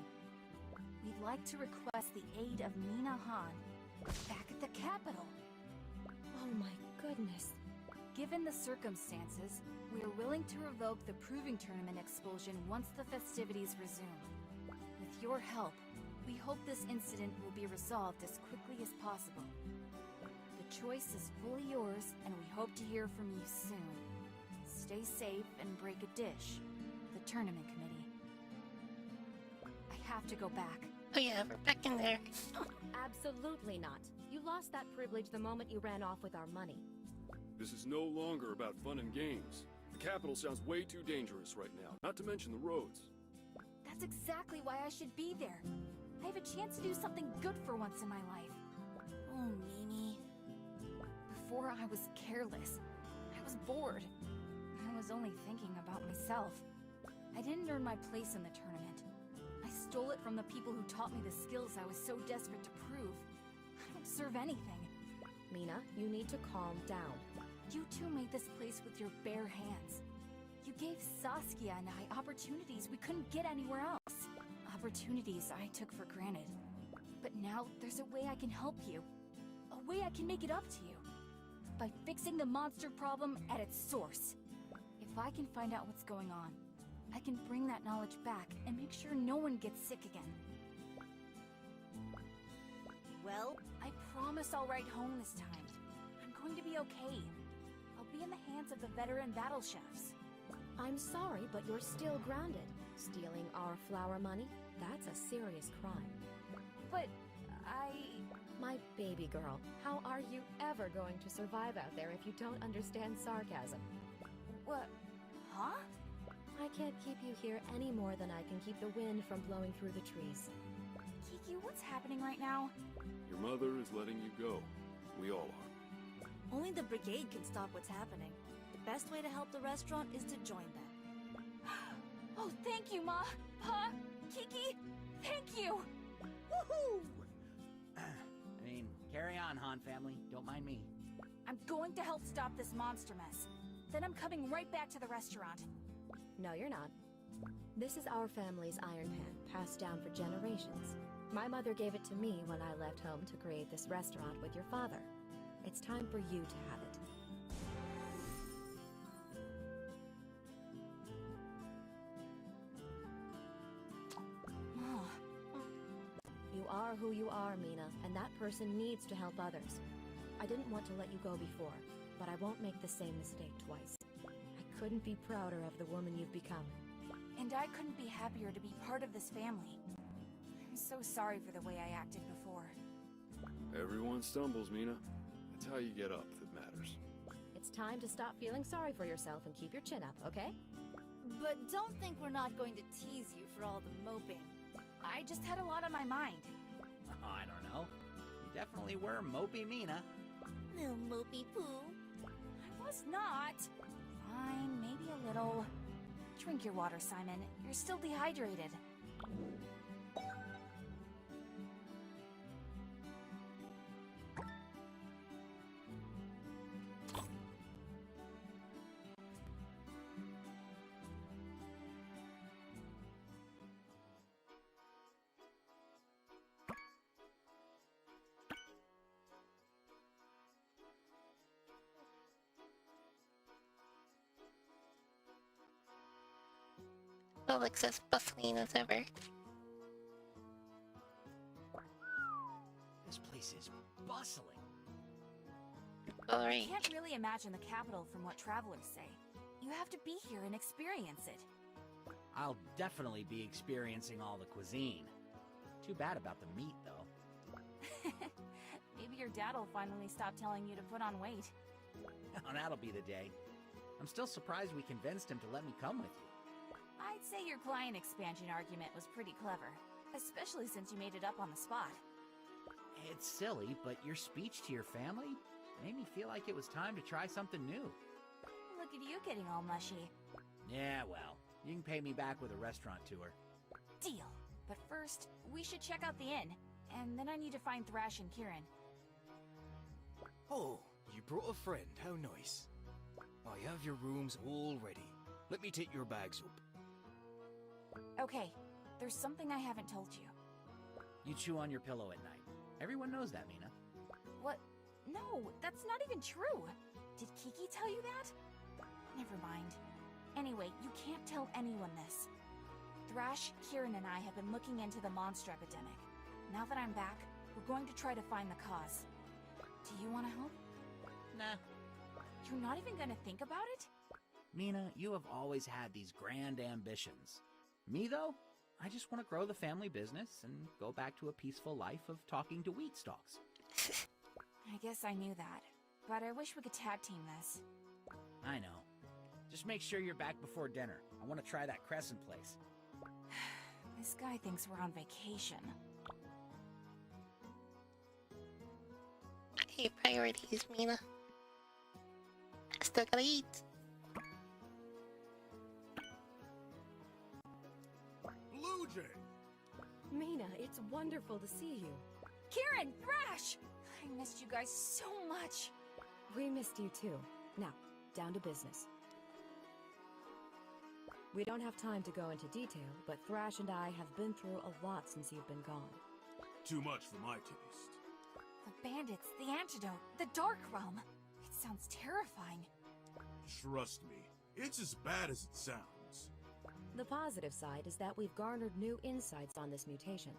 We'd like to request the aid of Mina Han back at the capital. Oh my goodness. Given the circumstances, we are willing to revoke the Proving Tournament expulsion once the festivities resume. With your help, we hope this incident will be resolved as quickly as possible. The choice is fully yours, and we hope to hear from you soon. Stay safe and break a dish. The Tournament Committee. I have to go back. Oh yeah, we're back in there. Absolutely not. You lost that privilege the moment you ran off with our money. This is no longer about fun and games. The capital sounds way too dangerous right now, not to mention the roads. That's exactly why I should be there. I have a chance to do something good for once in my life. Oh, Mimi. Before I was careless. I was bored. I was only thinking about myself. I didn't earn my place in the tournament. I stole it from the people who taught me the skills I was so desperate to prove. I don't serve anything. Mina, you need to calm down. You two made this place with your bare hands. You gave Saskia and I opportunities we couldn't get anywhere else. Opportunities I took for granted. But now there's a way I can help you. A way I can make it up to you. By fixing the monster problem at its source. If I can find out what's going on, I can bring that knowledge back and make sure no one gets sick again. Well, I promise I'll write home this time. I'm going to be okay. I'll be in the hands of the veteran battle chefs. I'm sorry, but you're still grounded. Stealing our flower money? That's a serious crime. But My baby girl, how are you ever going to survive out there if you don't understand sarcasm? What? Huh? I can't keep you here any more than I can keep the wind from blowing through the trees. Kiki, what's happening right now? Your mother is letting you go. We all are. only the Brigade can stop what's happening. The best way to help the restaurant is to join them. Oh, thank you, Ma! Pa! Kiki! Thank you! Woohoo! I mean, carry on, Han family. Don't mind me. I'm going to help stop this monster mess. Then I'm coming right back to the restaurant. No, you're not. This is our family's iron pan, passed down for generations. My mother gave it to me when I left home to create this restaurant with your father. It's time for you to have it. You are who you are, Mina, and that person needs to help others. I didn't want to let you go before, but I won't make the same mistake twice. I couldn't be prouder of the woman you've become. And I couldn't be happier to be part of this family. I'm so sorry for the way I acted before. Everyone stumbles, Mina. It's how you get up that matters. It's time to stop feeling sorry for yourself and keep your chin up, okay? But don't think we're not going to tease you for all the moping. I just had a lot on my mind. Oh, I don't know. You definitely were mopey Mina. Little mopey poo. I was not. Fine, maybe a little. Drink your water, Simon. You're still dehydrated. Deluxe as bustling as ever. This place is bustling. Alright. I can't really imagine the capital from what travelers say. You have to be here and experience it. I'll definitely be experiencing all the cuisine. Too bad about the meat, though. Maybe your dad will finally stop telling you to put on weight. Oh, that'll be the day. I'm still surprised we convinced him to let me come with you. I'd say your client expansion argument was pretty clever, especially since you made it up on the spot. It's silly, but your speech to your family made me feel like it was time to try something new. Look at you getting all mushy. Yeah, well, you can pay me back with a restaurant tour. Deal. But first, we should check out the inn, and then I need to find Thrash and Kieran. Oh, you brought a friend, how nice. I have your rooms all ready. Let me take your bags up. Okay, there's something I haven't told you. You chew on your pillow at night. Everyone knows that, Mina. What? No, that's not even true. Did Kiki tell you that? Never mind. Anyway, you can't tell anyone this. Thrash, Kieran, and I have been looking into the monster epidemic. Now that I'm back, we're going to try to find the cause. Do you want to help? Nah. You're not even going to think about it? Mina, you have always had these grand ambitions. Me, though? I just want to grow the family business and go back to a peaceful life of talking to wheat stalks. I guess I knew that, but I wish we could tag team this. I know. Just make sure you're back before dinner. I want to try that crescent place. This guy thinks we're on vacation. Hey, priorities, Mina. Still gotta eat. Blue Jay! Mina, it's wonderful to see you. Kieran! Thrash! I missed you guys so much. We missed you too. Now, down to business. We don't have time to go into detail, but Thrash and I have been through a lot since you've been gone. Too much for my taste. The bandits, the antidote, the dark realm. It sounds terrifying. Trust me, it's as bad as it sounds. The positive side is that we've garnered new insights on this mutation.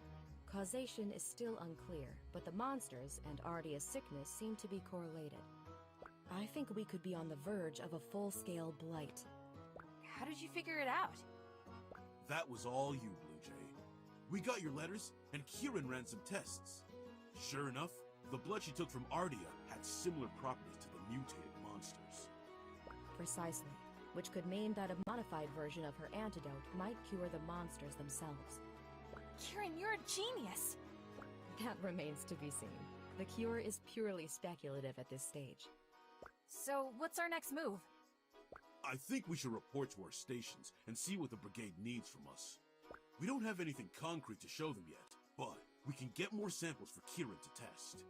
Causation is still unclear, but the monsters and Ardia's sickness seem to be correlated. I think we could be on the verge of a full-scale blight. How did you figure it out? That was all you, Blue Jay. We got your letters, and Kieran ran some tests. Sure enough, the blood she took from Ardia had similar properties to the mutated monsters. Precisely, which could mean that a modified version of her antidote might cure the monsters themselves. Kieran, you're a genius! That remains to be seen. The cure is purely speculative at this stage. So, what's our next move? I think we should report to our stations and see what the Brigade needs from us. We don't have anything concrete to show them yet, but we can get more samples for Kieran to test.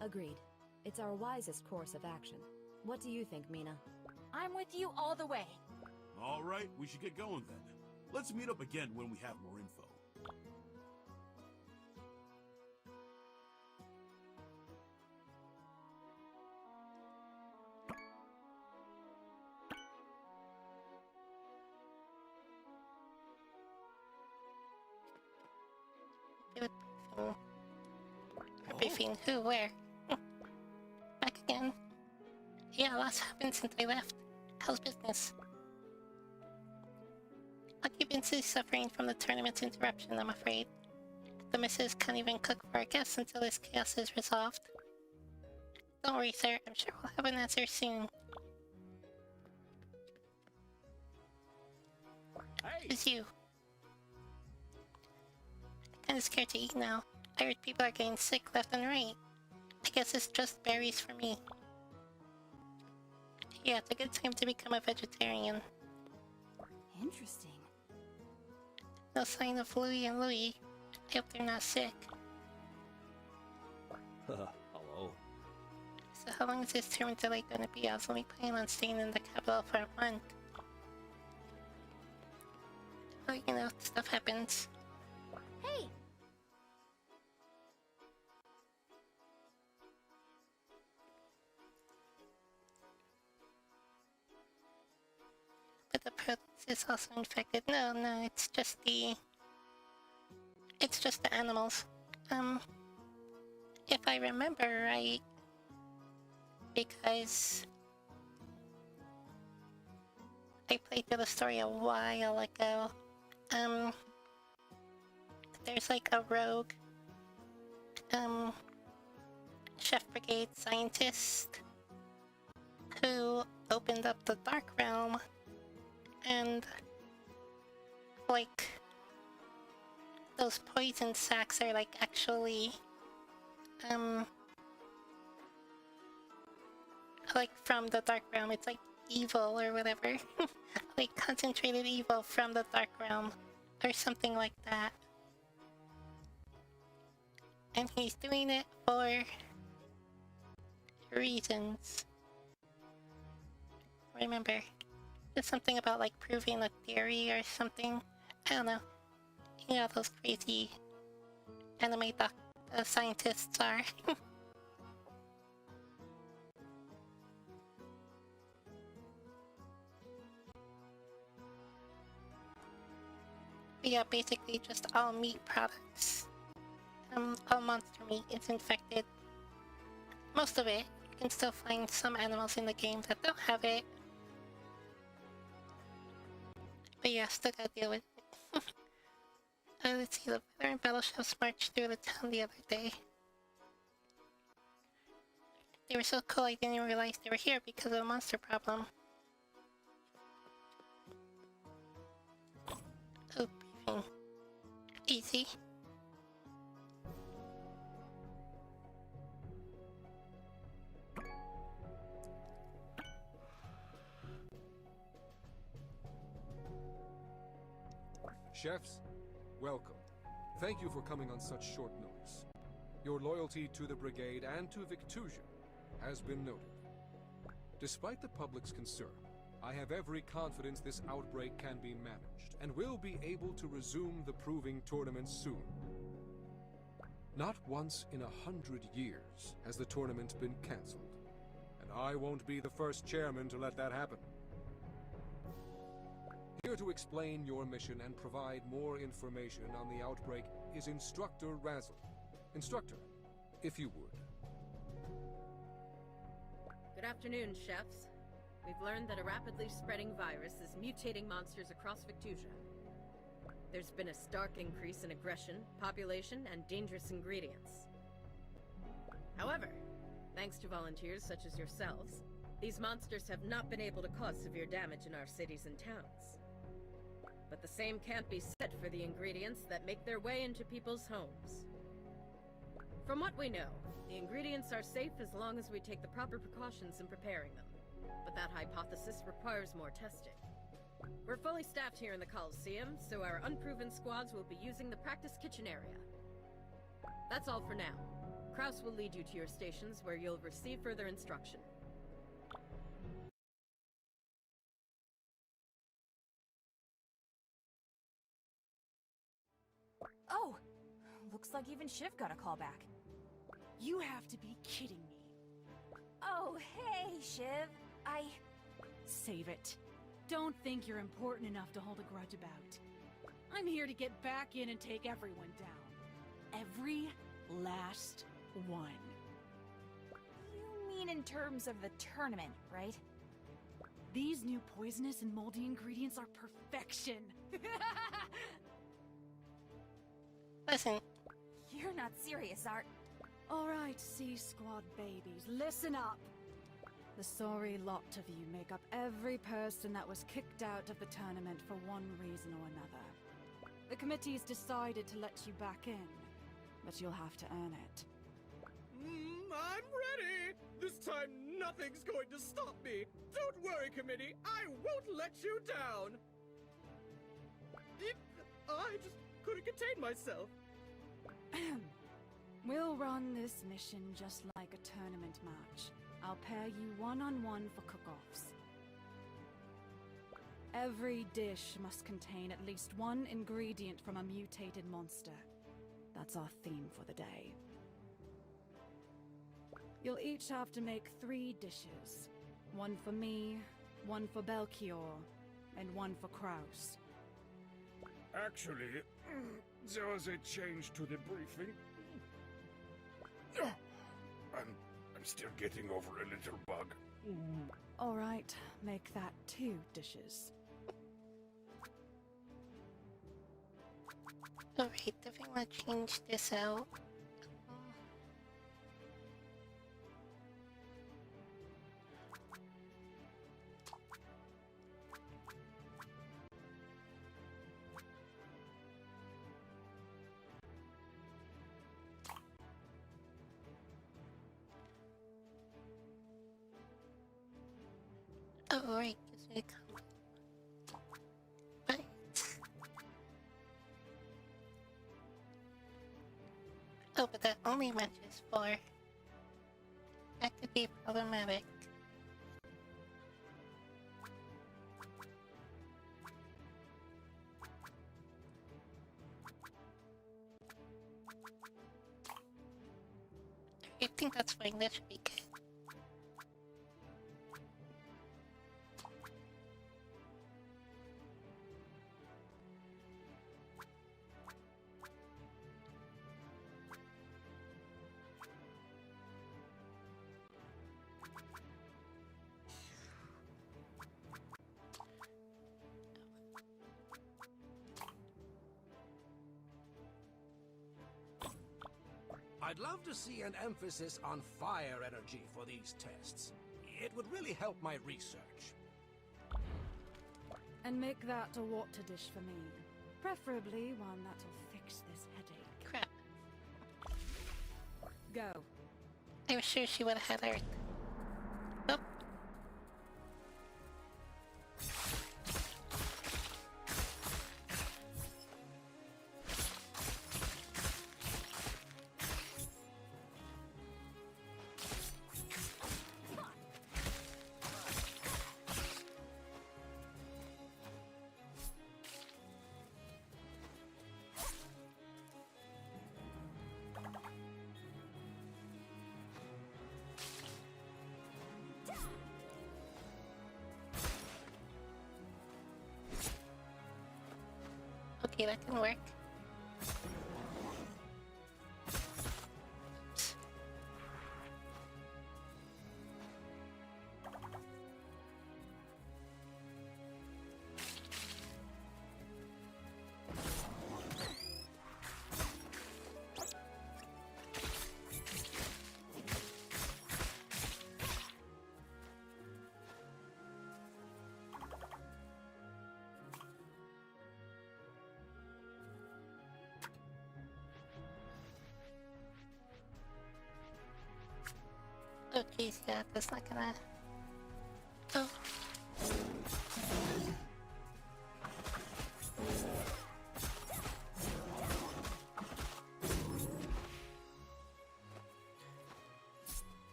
Agreed. It's our wisest course of action. What do you think, Mina? I'm with you all the way. All right, we should get going then. Let's meet up again when we have more info. Briefing. Who? Where? Back again. Yeah, lots happened since I left. How's business? Occupancy suffering from the tournament's interruption, I'm afraid. The missus can't even cook for our guests until this chaos is resolved. Don't worry, sir. I'm sure we'll have an answer soon. Hey! It's you. Kinda scared to eat now. I heard people are getting sick left and right. I guess it's just berries for me. Yeah, it's a good time to become a vegetarian. Interesting. No sign of Louie and Louie. I hope they're not sick. Hello. So how long is this tournament delay gonna be? I was only planning on staying in the capital for a month. Well, you know, stuff happens. Hey! But the prince is also infected. No, it's just the... It's just the animals. If I remember right... Because... I played through the story a while ago. There's like a rogue... Chef Brigade scientist... who opened up the Dark Realm and like those poison sacs are like actually like from the Dark Realm. It's like evil or whatever. Like concentrated evil from the Dark Realm or something like that. And he's doing it for reasons. Remember, there's something about like proving a theory or something. I don't know. You know how those crazy anime scientists are. But yeah, basically just all meat products. All monster meat is infected. Most of it. You can still find some animals in the game that don't have it. But yeah, still gotta deal with it. Let's see, the veteran battleships marched through the town the other day. They were so cool I didn't even realize they were here because of a monster problem. Oh, briefing. Easy. Chefs, welcome. Thank you for coming on such short notice. Your loyalty to the Brigade and to VTuber has been noted. Despite the public's concern, I have every confidence this outbreak can be managed, and will be able to resume the proving tournament soon. Not once in 100 years has the tournament been cancelled, and I won't be the first chairman to let that happen. Here to explain your mission and provide more information on the outbreak is Instructor Razzle. Instructor, if you would. Good afternoon, chefs. We've learned that a rapidly spreading virus is mutating monsters across VTuber. There's been a stark increase in aggression, population, and dangerous ingredients. However, thanks to volunteers such as yourselves, these monsters have not been able to cause severe damage in our cities and towns. But the same can't be said for the ingredients that make their way into people's homes. From what we know, the ingredients are safe as long as we take the proper precautions in preparing them. But that hypothesis requires more testing. We're fully staffed here in the Coliseum, so our unproven squads will be using the practice kitchen area. That's all for now. Kraus will lead you to your stations where you'll receive further instruction. Oh! Looks like even Shiv got a call back. You have to be kidding me. Oh, hey, Shiv. Save it. Don't think you're important enough to hold a grudge about. I'm here to get back in and take everyone down. Every last one. You mean in terms of the tournament, right? These new poisonous and moldy ingredients are perfection. Listen. You're not serious, Art. Alright, C-Squad babies, listen up. The sorry lot of you make up every person that was kicked out of the tournament for one reason or another. The committee's decided to let you back in, but you'll have to earn it. I'm ready! This time nothing's going to stop me! Don't worry, committee, I won't let you down! I just couldn't contain myself. We'll run this mission just like a tournament match. I'll pair you one-on-one for cook-offs. Every dish must contain at least one ingredient from a mutated monster. That's our theme for the day. You'll each have to make 3 dishes. One for me, one for Belchior, and one for Kraus. Actually, there was a change to the briefing. I'm still getting over a little bug. Alright, make that 2 dishes. Alright, if I want to change this out. Oh, right, gives me a combo. Right. Oh, but that only matches 4. That could be problematic. I think that's fine, that should be good. I'd love to see an emphasis on fire energy for these tests. It would really help my research. And make that a water dish for me. Preferably one that'll fix this headache. Crap. Go. I was sure she would have had Earth. Oh. Okay, that can work. Oh jeez, yeah, that's not gonna... Oh.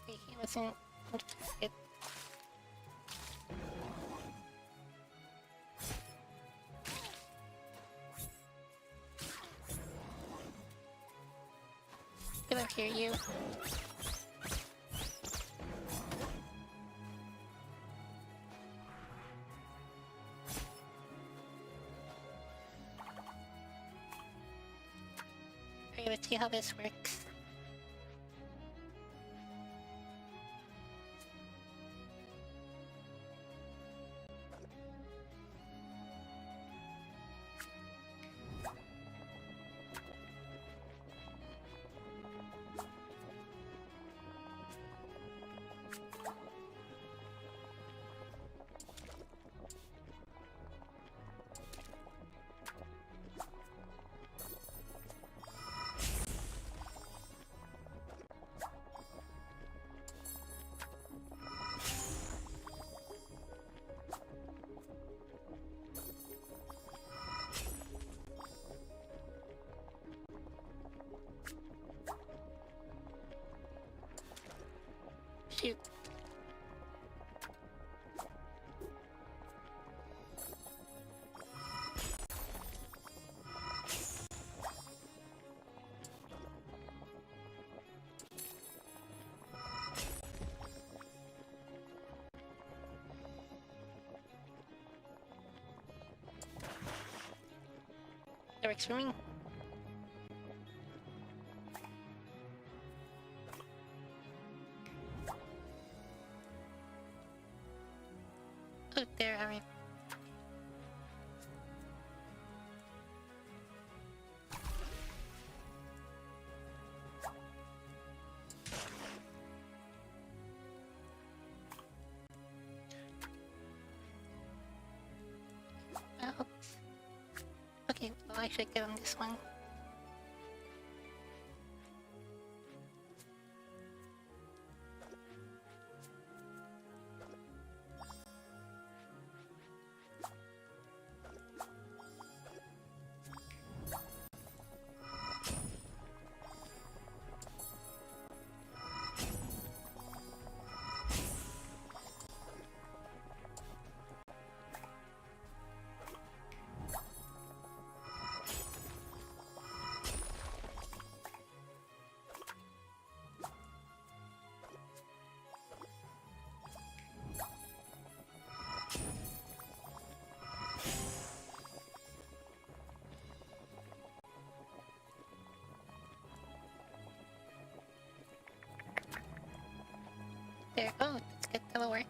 Okay, he wasn't... It... Get up here, you. Okay, let's see how this works. Shoot. That works for me. Oh, there, alright. Well, okay, well I should give him this one. There, oh, that's good, that'll work.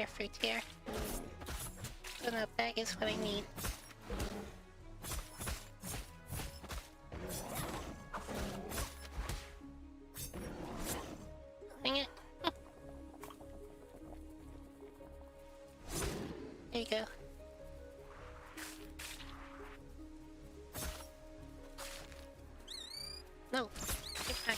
water fruit here. So no, bag is what I need. Dang it. There you go. No, get back.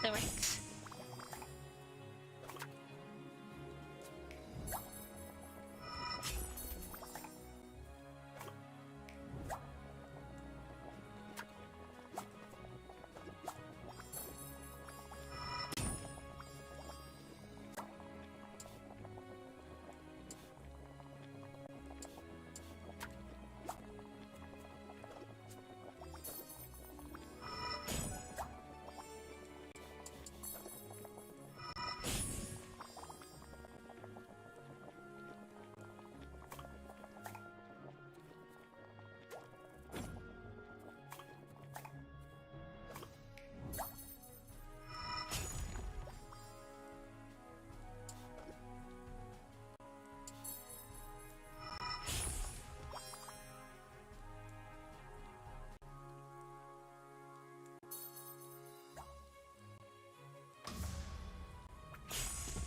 That works.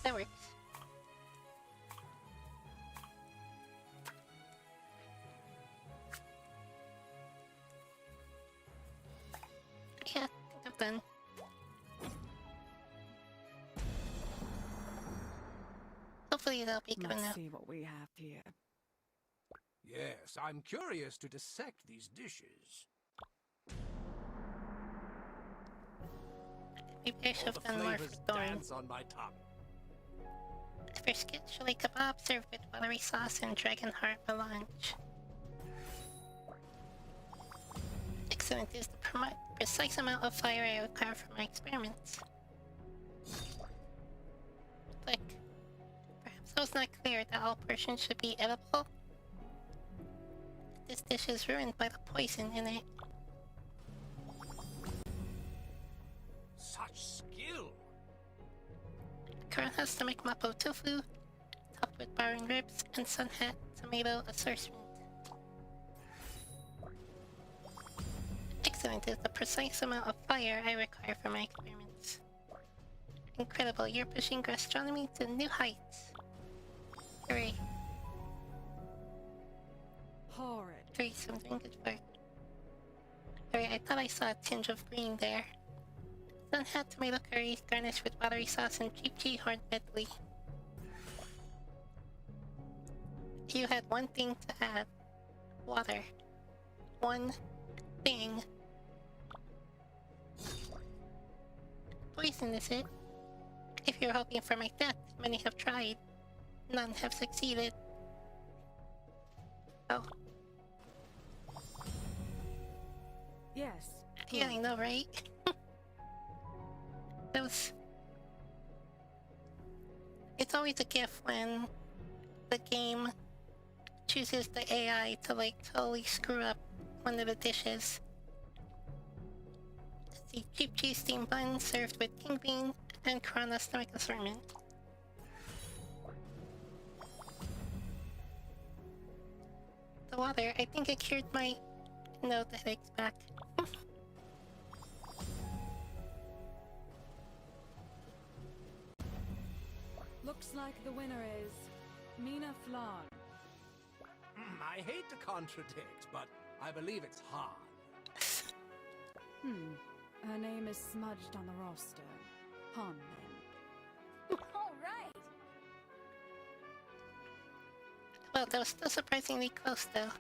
That works. Yeah, I'm done. Hopefully they'll be good Let's enough. see what we have here. Yes, I'm curious to dissect these dishes. Maybe I should have done more for Thorn. Dance on my tongue. Fish chili kebab served with buttery sauce and dragon heart melange. Excellent is the precise amount of fire I require for my experiments. Click. Perhaps I was not clear that all portions should be edible. This dish is ruined by the poison in it. Such skill! Kauna has to make mapo tofu, topped with barring ribs and sunhat tomato assortment. Excellent is the precise amount of fire I require for my experiments. Incredible, you're pushing gastronomy to new heights. Hooray. Horrid. Grace, I'm doing good work. Alright, I thought I saw a tinge of green there. Sunhat tomato curry garnished with buttery sauce and cheap horned medley. You had one thing to add. Water. One thing. Poison, is it? If you're hoping for my death, many have tried. None have succeeded. Oh. Yes. Yeah, I know, right? That was... It's always a gift when the game chooses the AI to like totally screw up one of the dishes. The cheap cheese steamed bun served with king bean and Kauna stomach assortment. The water, I think it cured my nose headaches back. Looks like the winner is Mina Flan. I hate to contradict, but I believe it's Han. Her name is smudged on the roster. Han, then. Alright! Well, that was still surprisingly close, though.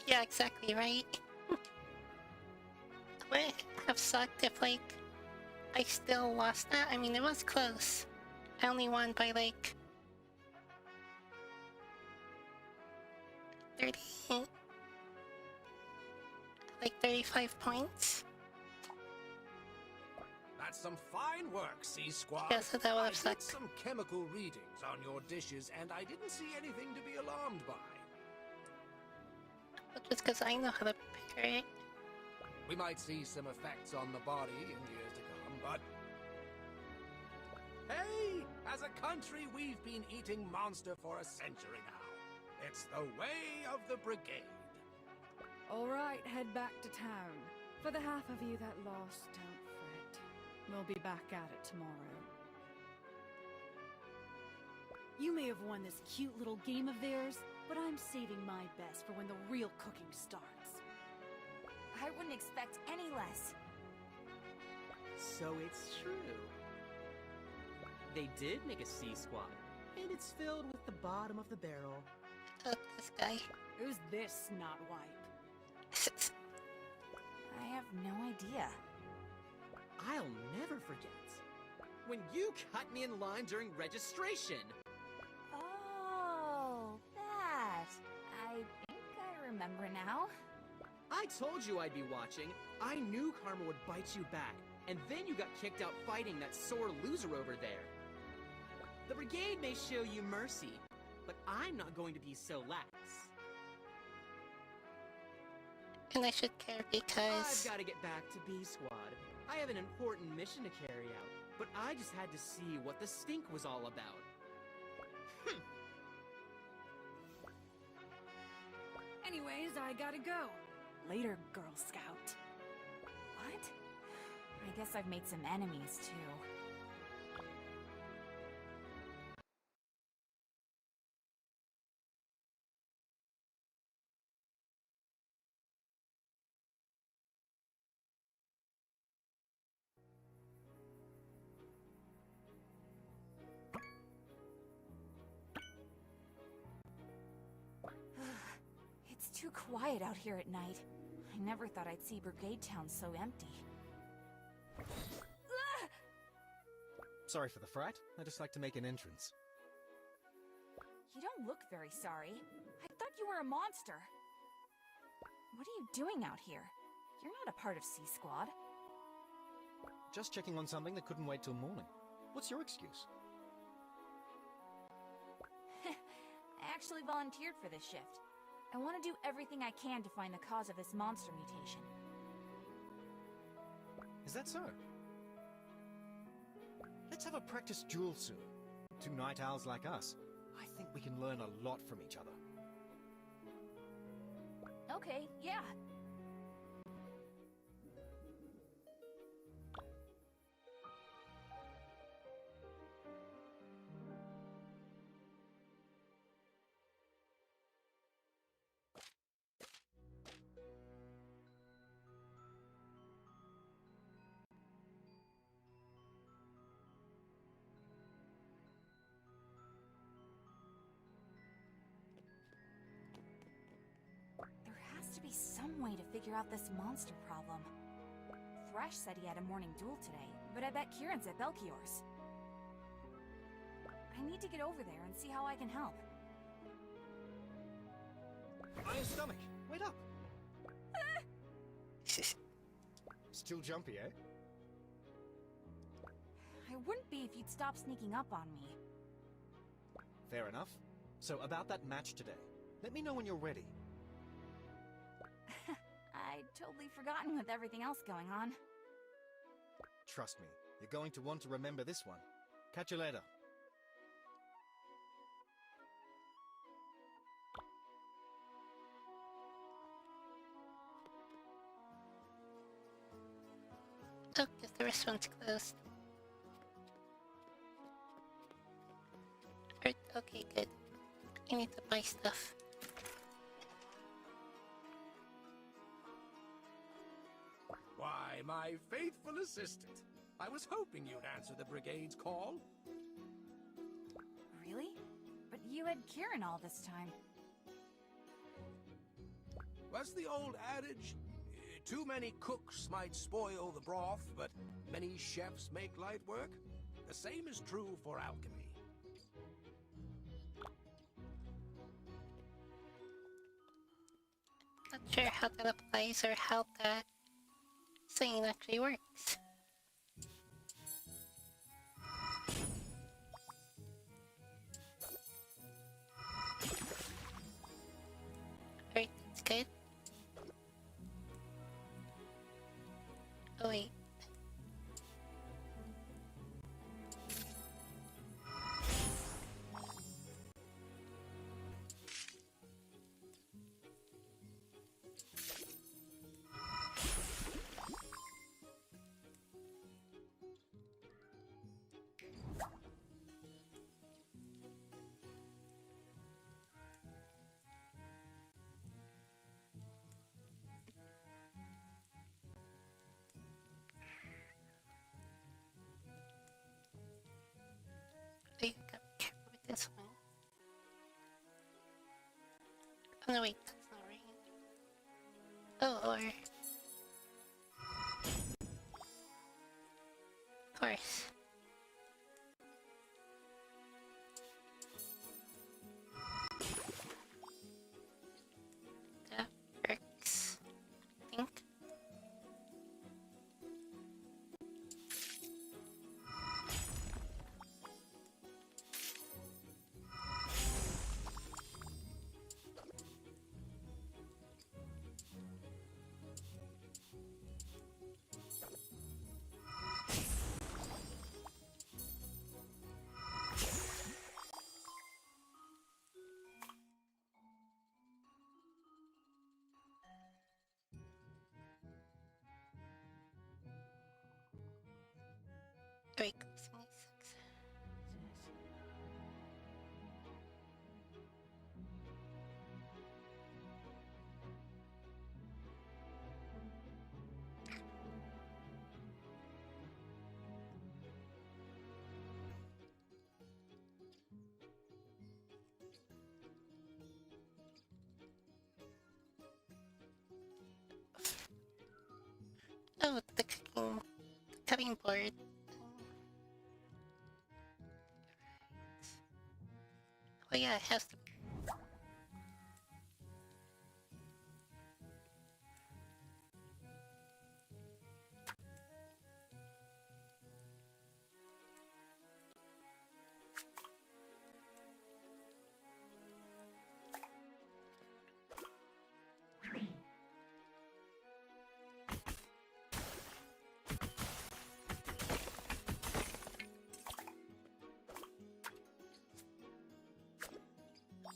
Yeah, exactly, right? Would it have sucked if, like, I still lost that? I mean, it was close. I only won by, like... 35 points. That's some fine work, Sea Squad. Yeah, so that would I have did sucked. some chemical readings on your dishes, and I didn't see anything to be alarmed by. But just because I know how to prepare it. We might see some effects on the body in years to come, but... Hey! As a country, we've been eating monster for a century now. It's the way of the Brigade. Alright, head back to town. For the half of you that lost, don't fret. We'll be back at it tomorrow. You may have won this cute little game of theirs, but I'm saving my best for when the real cooking starts. I wouldn't expect any less. So it's true. They did make a sea squad, and it's filled with the bottom of the barrel. Oh, this guy. Who's this snot wipe? I have no idea. I'll never forget when you cut me in line during registration. Oh, that. I think I remember now. I told you I'd be watching. I knew Karma would bite you back, and then you got kicked out fighting that sore loser over there. The Brigade may show you mercy, but I'm not going to be so lax. And I should care because... I've got to get back to B Squad. I have an important mission to carry out, but I just had to see what the stink was all about. Anyways, I gotta go. Later, Girl Scout. What? I guess I've made some enemies, too. It's too quiet out here at night. I never thought I'd see Brigade Town so empty. Sorry for the fright. I just like to make an entrance. You don't look very sorry. I thought you were a monster. What are you doing out here? You're not a part of C Squad. Just checking on something that couldn't wait till morning. What's your excuse? I actually volunteered for this shift. I want to do everything I can to find the cause of this monster mutation. Is that so? Let's have a practice duel soon. Two night owls like us. I think we can learn a lot from each other. Okay, yeah. Be some way to figure out this monster problem. Thresh said he had a morning duel today, but I bet Kieran's at Belchior's. I need to get over there and see how I can help. My stomach! Wait up! Still jumpy, eh? I wouldn't be if you'd stop sneaking up on me. Fair enough. So about that match today. Let me know when you're ready. I'd totally forgotten with everything else going on. Trust me, you're going to want to remember this one. Catch you later. Oh, because the restaurant's closed. Okay, good. I need to buy stuff. Why, my faithful assistant. I was hoping you'd answer the Brigade's call. Really? But you had Kieran all this time. What's the old adage? Too many cooks might spoil the broth, but many chefs make light work. The same is true for alchemy. Not sure how that applies or how that saying actually works. Alright, that's good. Oh wait. Wait, gotta be careful with this one. Oh no, wait, that's not right. Oh, or... Of course. That works, I think. Break 76. Oh, the cutting board. Oh yeah, it has to.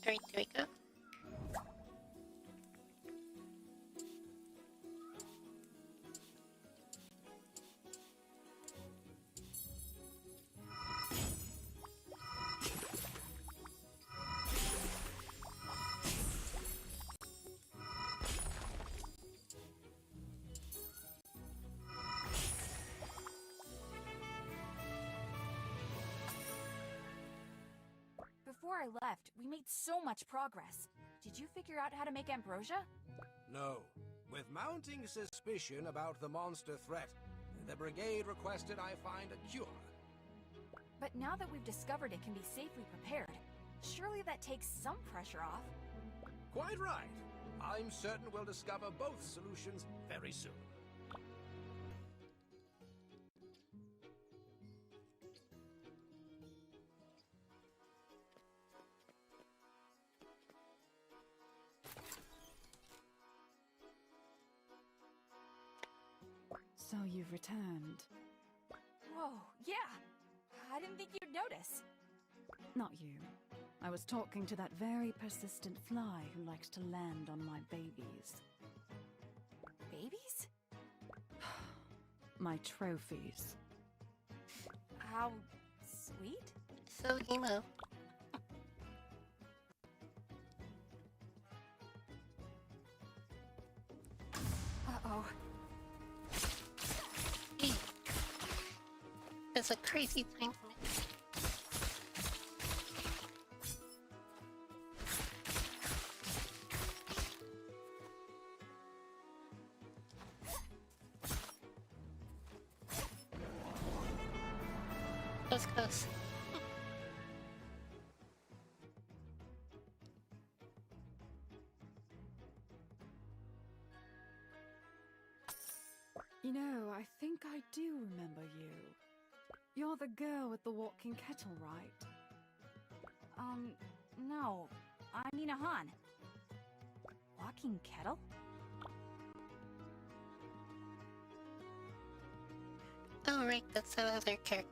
Alright, there we go. Before I left, we made so much progress. Did you figure out how to make ambrosia? No. With mounting suspicion about the monster threat, the Brigade requested I find a cure. But now that we've discovered it can be safely prepared, surely that takes some pressure off. Quite right. I'm certain we'll discover both solutions very soon. So you've returned. Whoa, yeah! I didn't think you'd notice. Not you. I was talking to that very persistent fly who likes to land on my babies. Babies? My trophies. How sweet? So emo. Uh-oh. It's a crazy time for me. Close. I think I do remember you. You're the girl with the walking kettle, right? No. I'm Nina Han. Walking kettle? Oh right, that's that other character.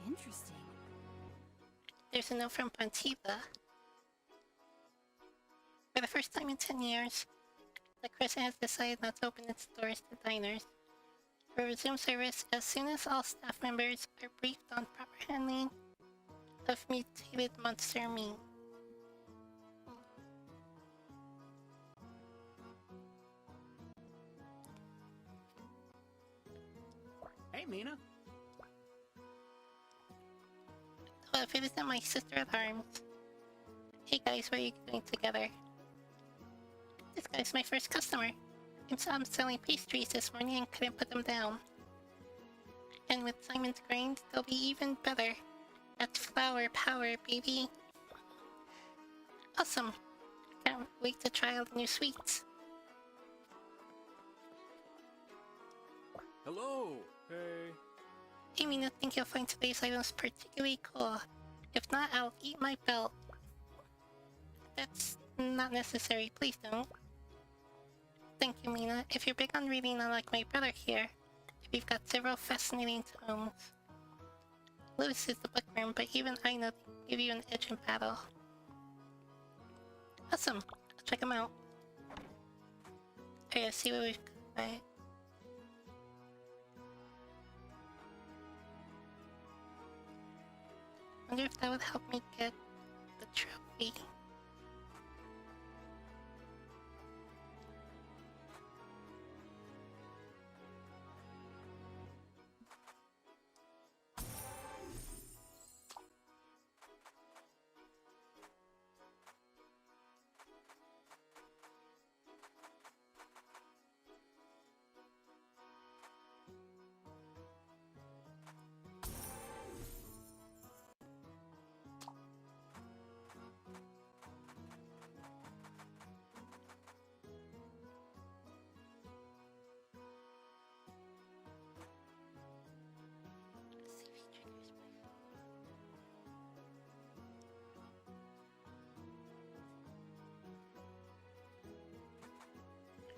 Interesting. There's a note from Pontiva. For the first time in 10 years, the Crescent has decided not to open its doors to diners. It will resume service as soon as all staff members are briefed on proper handling of mutated monster meat. Hey, Mina. Well, if it isn't my sister at arms. Hey guys, what are you doing together? This guy's my first customer. I'm selling pastries this morning and couldn't put them down. And with Simon's grind, they'll be even better. That's flour power, baby. Awesome. Can't wait to try all the new sweets. Hello. Hey. I mean, I think you'll find today's items particularly cool. If not, I'll eat my belt. That's not necessary, please don't. Thank you, Mina. If you're big on reading, unlike my brother here, we've got several fascinating tomes. Lewis is the bookworm, but even I know they can give you an edge in battle. Awesome. I'll check them out. Alright, let's see what we've got. Right. Wonder if that would help me get the trophy.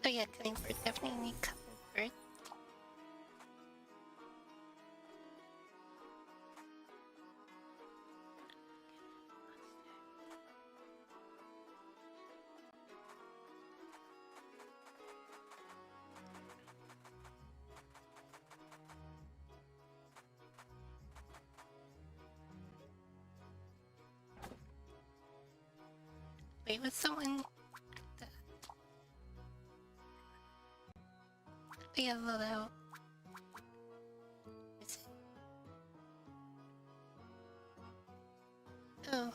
Oh yeah, cutting board. Definitely need cutting board. Wait, was someone... Yeah, load out. Is it? Oh.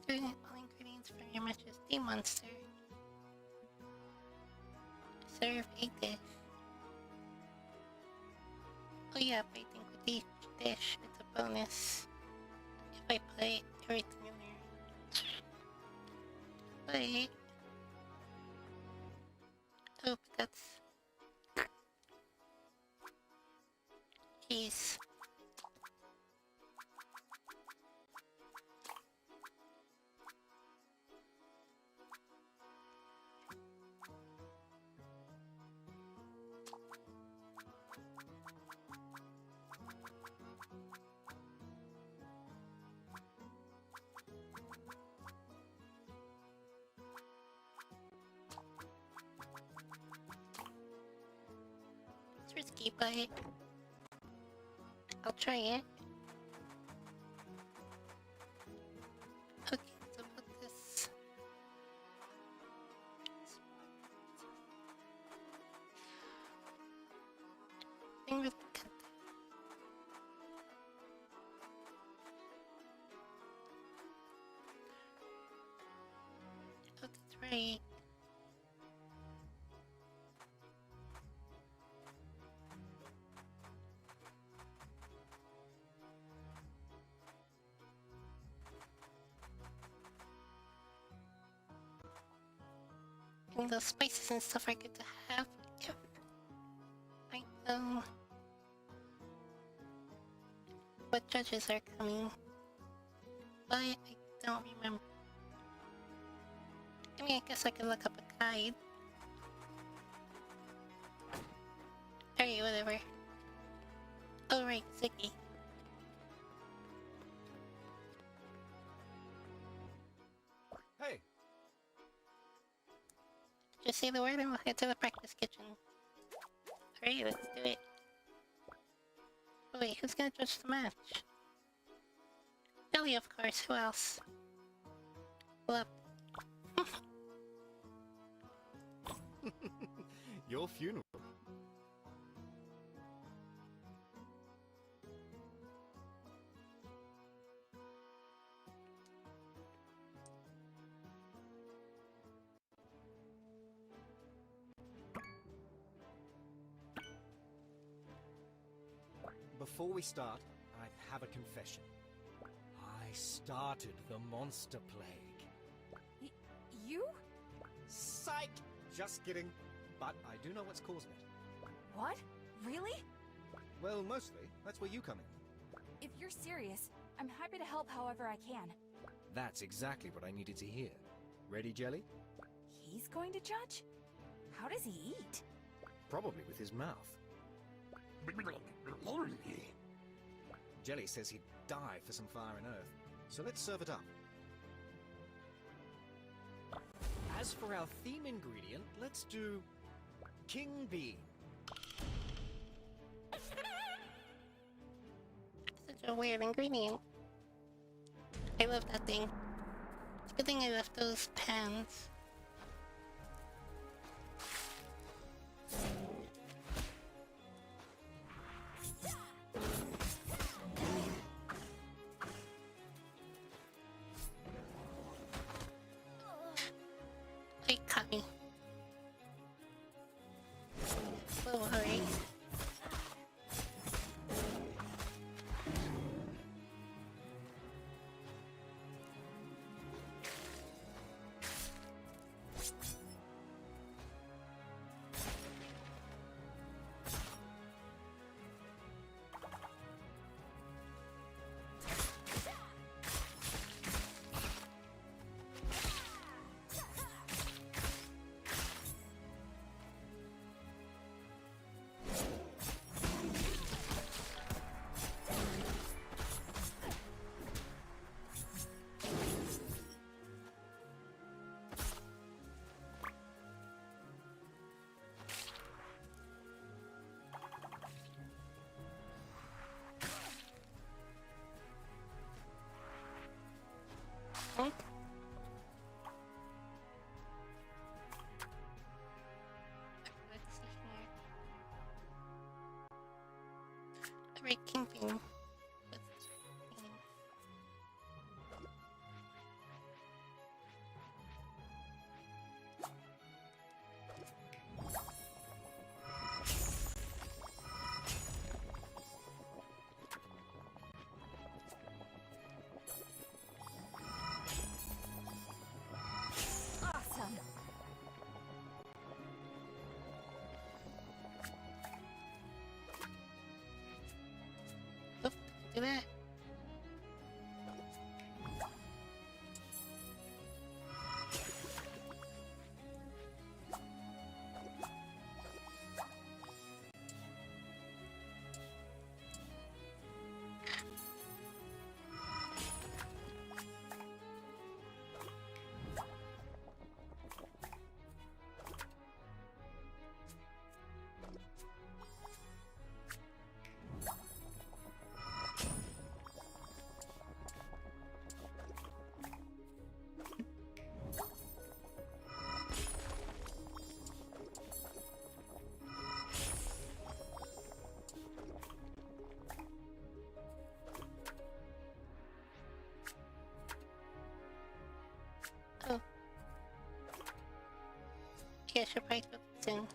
Doing all ingredients from your Majesty monster. Serve a dish. Oh yeah, but I think with each dish, it's a bonus. If I put everything in there. Wait. Oh, but that's... Jeez. It's risky, but I'll try it. Okay, so put this. Thing with the cut. Oh, that's right. And those spices and stuff are good to have. Yep. I know what judges are coming, but I don't remember. I mean, I guess I could look up a guide. Alright, whatever. Oh right, Ziggy. Hey! Just say the word and we'll head to the practice kitchen. Alright, let's do it. Oh, wait, who's gonna judge the match? Ellie, of course, who else? Well, Your funeral. Before we start, I have a confession. I started the monster plague. You? Psych! Just kidding. But I do know what's causing it. What? Really? Well, mostly. That's where you come in. If you're serious, I'm happy to help however I can. That's exactly what I needed to hear. Ready, Jelly? He's going to judge? How does he eat? Probably with his mouth. Jelly says he'd die for some fire and earth, so let's serve it up. As for our theme ingredient, let's do King Bean. such a weird ingredient. I love that thing. It's a good thing I left those pans. They caught me. Whoa, hurry. Okay. Let's see here. Alright, camping. What's this name? Awesome. Oop, do that. Oh. Yeah, I should probably put this in.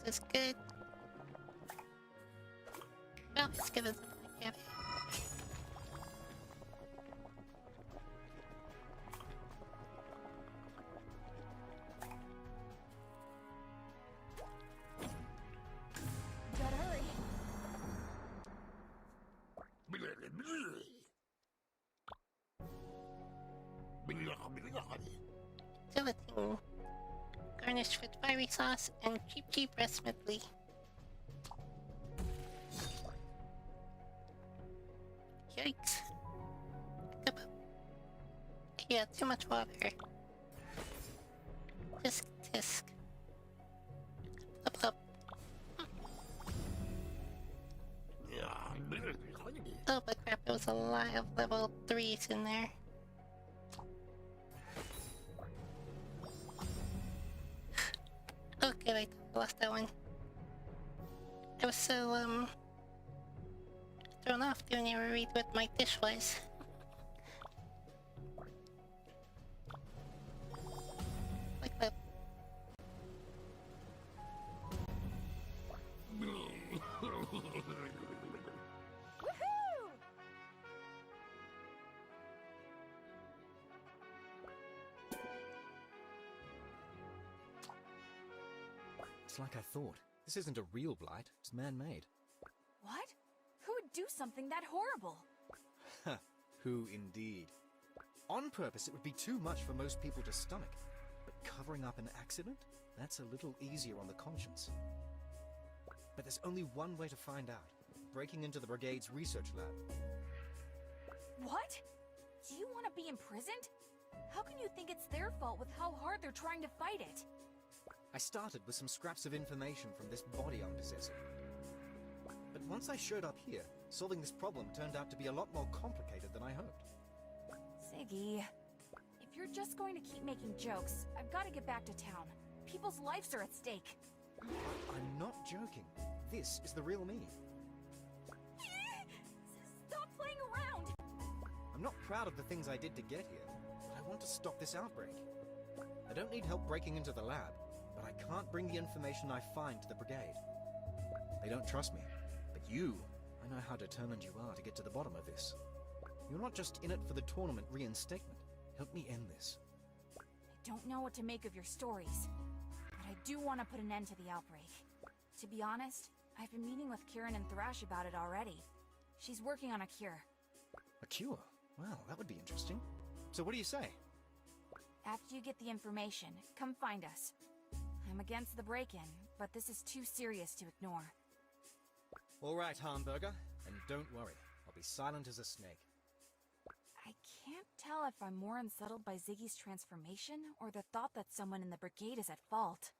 was good. Well, as good as I get. Gotta hurry. Gelatin. Garnished with fiery sauce and cheap breast medley. Yikes. Yeah, too much water. Tisk tisk. Up. Oh, but crap, there was a lot of level 3s in there. Okay, I lost that one. I was so, thrown off doing a read what my dish was. Like that. It's like I thought. This isn't a real blight, it's man-made. What? Who would do something that horrible? Who indeed? On purpose, it would be too much for most people to stomach. But covering up an accident? That's a little easier on the conscience. But there's only one way to find out. Breaking into the Brigade's research lab. What? Do you want to be imprisoned? How can you think it's their fault with how hard they're trying to fight it? I started with some scraps of information from this body I'm possessing. But once I showed up here, solving this problem turned out to be a lot more complicated than I hoped. Ziggy, if you're just going to keep making jokes, I've got to get back to town. People's lives are at stake. I'm not joking. This is the real me. Stop playing around! I'm not proud of the things I did to get here, but I want to stop this outbreak. I don't need help breaking into the lab, but I can't bring the information I find to the Brigade. They don't trust me, but you, I know how determined you are to get to the bottom of this. You're not just in it for the tournament reinstatement. Help me end this. I don't know what to make of your stories, but I do want to put an end to the outbreak. To be honest, I've been meeting with Kieran and Thrash about it already. She's working on a cure. A cure? Well, that would be interesting. So what do you say? After you get the information, come find us. I'm against the break-in, but this is too serious to ignore. All right, Hamburger, and don't worry. I'll be silent as a snake. I can't tell if I'm more unsettled by Ziggy's transformation or the thought that someone in the Brigade is at fault.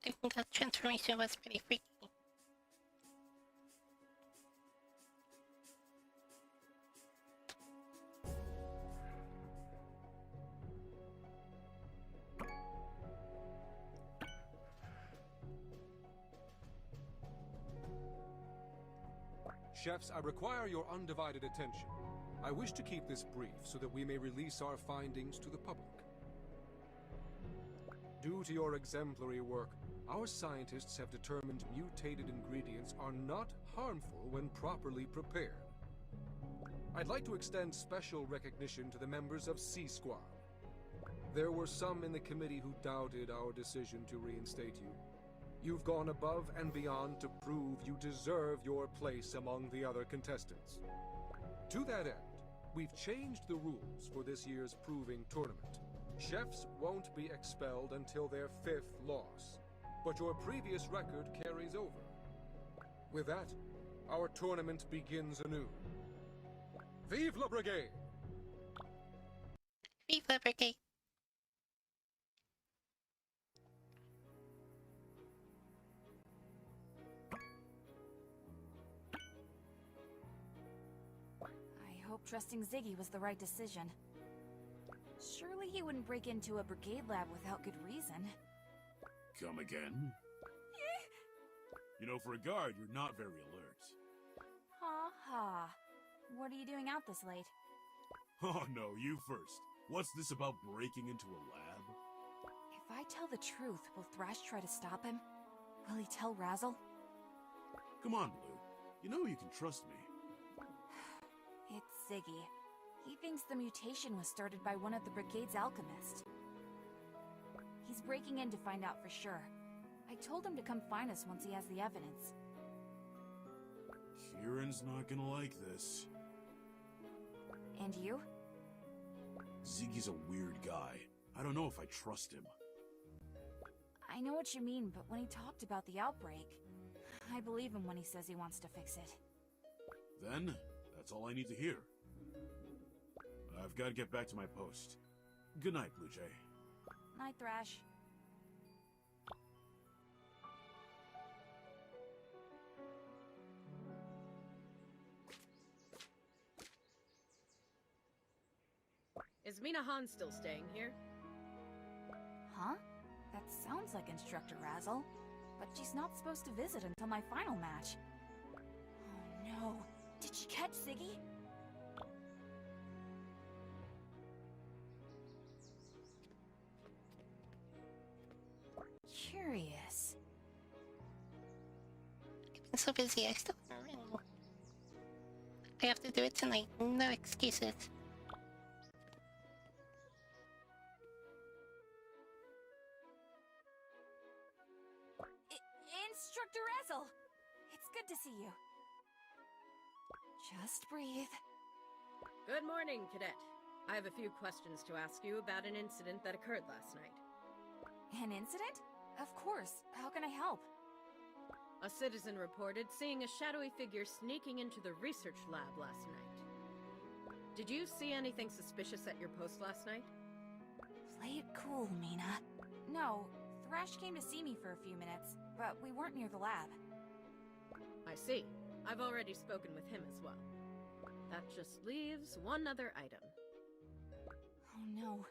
I think that transformation was pretty freaky. Chefs, I require your undivided attention. I wish to keep this brief so that we may release our findings to the public. Due to your exemplary work, our scientists have determined mutated ingredients are not harmful when properly prepared. I'd like to extend special recognition to the members of C Squad. There were some in the committee who doubted our decision to reinstate you. You've gone above and beyond to prove you deserve your place among the other contestants. To that end, we've changed the rules for this year's proving tournament. Chefs won't be expelled until their 5th loss, but your previous record carries over. With that, our tournament begins anew. Vive la Brigade! Vive la Brigade! I hope trusting Ziggy was the right decision. Surely he wouldn't break into a Brigade lab without good reason. Come again? You know, for a guard, you're not very alert. Ha ha. What are you doing out this late? Oh no, you first. What's this about breaking into a lab? If If I tell the truth, will Thrash try to stop him? Will he tell Razzle? Come on, Blue. You know you can trust me. It's Ziggy. He thinks the mutation was started by one of the Brigade's alchemists. He's breaking in to find out for sure. I told him to come find us once he has the evidence. Kieran's not gonna like this. And you? Ziggy's a weird guy. I don't know if I trust him. I know what you mean, but when he talked about the outbreak, I believe him when he says he wants to fix it. Then, that's all I need to hear. I've got to get back to my post. Good night, Blue Jay. Night, Thrash. Is Mina Han still staying here? Huh? That sounds like Instructor Razzle. But she's not supposed to visit until my final match. Oh no. Did she catch Ziggy? Curious. I've been so busy, I still don't know. I have to do it tonight. No excuses. Instructor Razzle! It's good to see you. Just breathe. Good morning, Cadet. I have a few questions to ask you about an incident that occurred last night. An incident? Of course. How can I help? A citizen reported seeing a shadowy figure sneaking into the research lab last night. Did you see anything suspicious at your post last night? Play it cool, Mina. No, Thrash came to see me for a few minutes, but we weren't near the lab. I see. I've already spoken with him as well. That just leaves one other item. Oh no.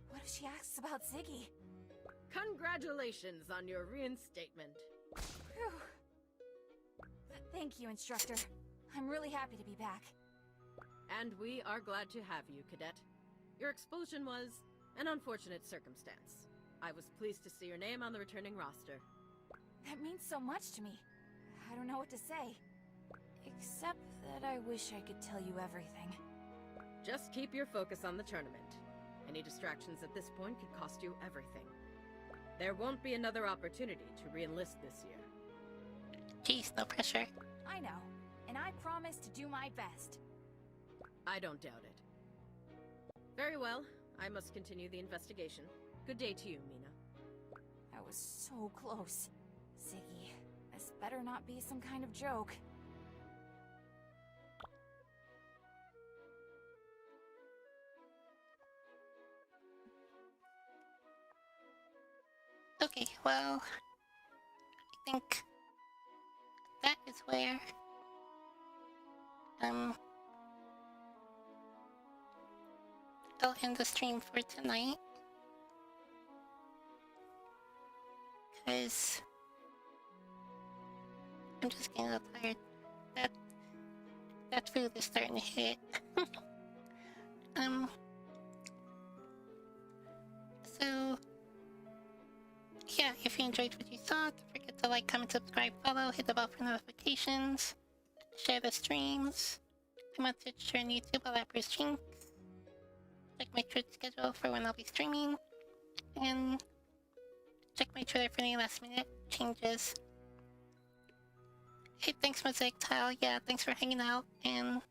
What if she asks about Ziggy? Congratulations on your reinstatement. Phew. Thank you, Instructor. I'm really happy to be back. And we are glad to have you, Cadet. Your expulsion was an unfortunate circumstance. I was pleased to see your name on the returning roster. That means so much to me. I don't know what to say. Except that I wish I could tell you everything. Just keep your focus on the tournament. Any distractions at this point could cost you everything. There won't be another opportunity to re-enlist this year. Jeez, no pressure. I know, and I promise to do my best. I don't doubt it. Very well, I must continue the investigation. Good day to you, Mina. That was so close. Ziggy, this better not be some kind of joke. Okay, well, I think that is where I'll end the stream for tonight, because I'm just getting a little tired. That food is starting to hit. So yeah, if you enjoyed what you saw, don't forget to like, comment, subscribe, follow, hit the bell for notifications, share the streams. I'm on Twitch and YouTube while I stream. Check my Twitch schedule for when I'll be streaming, and check my Twitter for any last minute changes. Hey, thanks Mosaic Tile, yeah, thanks for hanging out and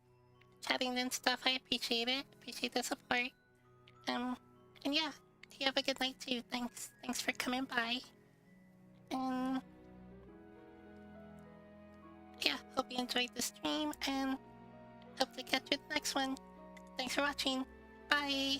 chatting and stuff, I appreciate it, appreciate the support. And yeah, you have a good night too, thanks for coming by. And yeah, hope you enjoyed the stream and hope to catch you in the next one. Thanks for watching, bye!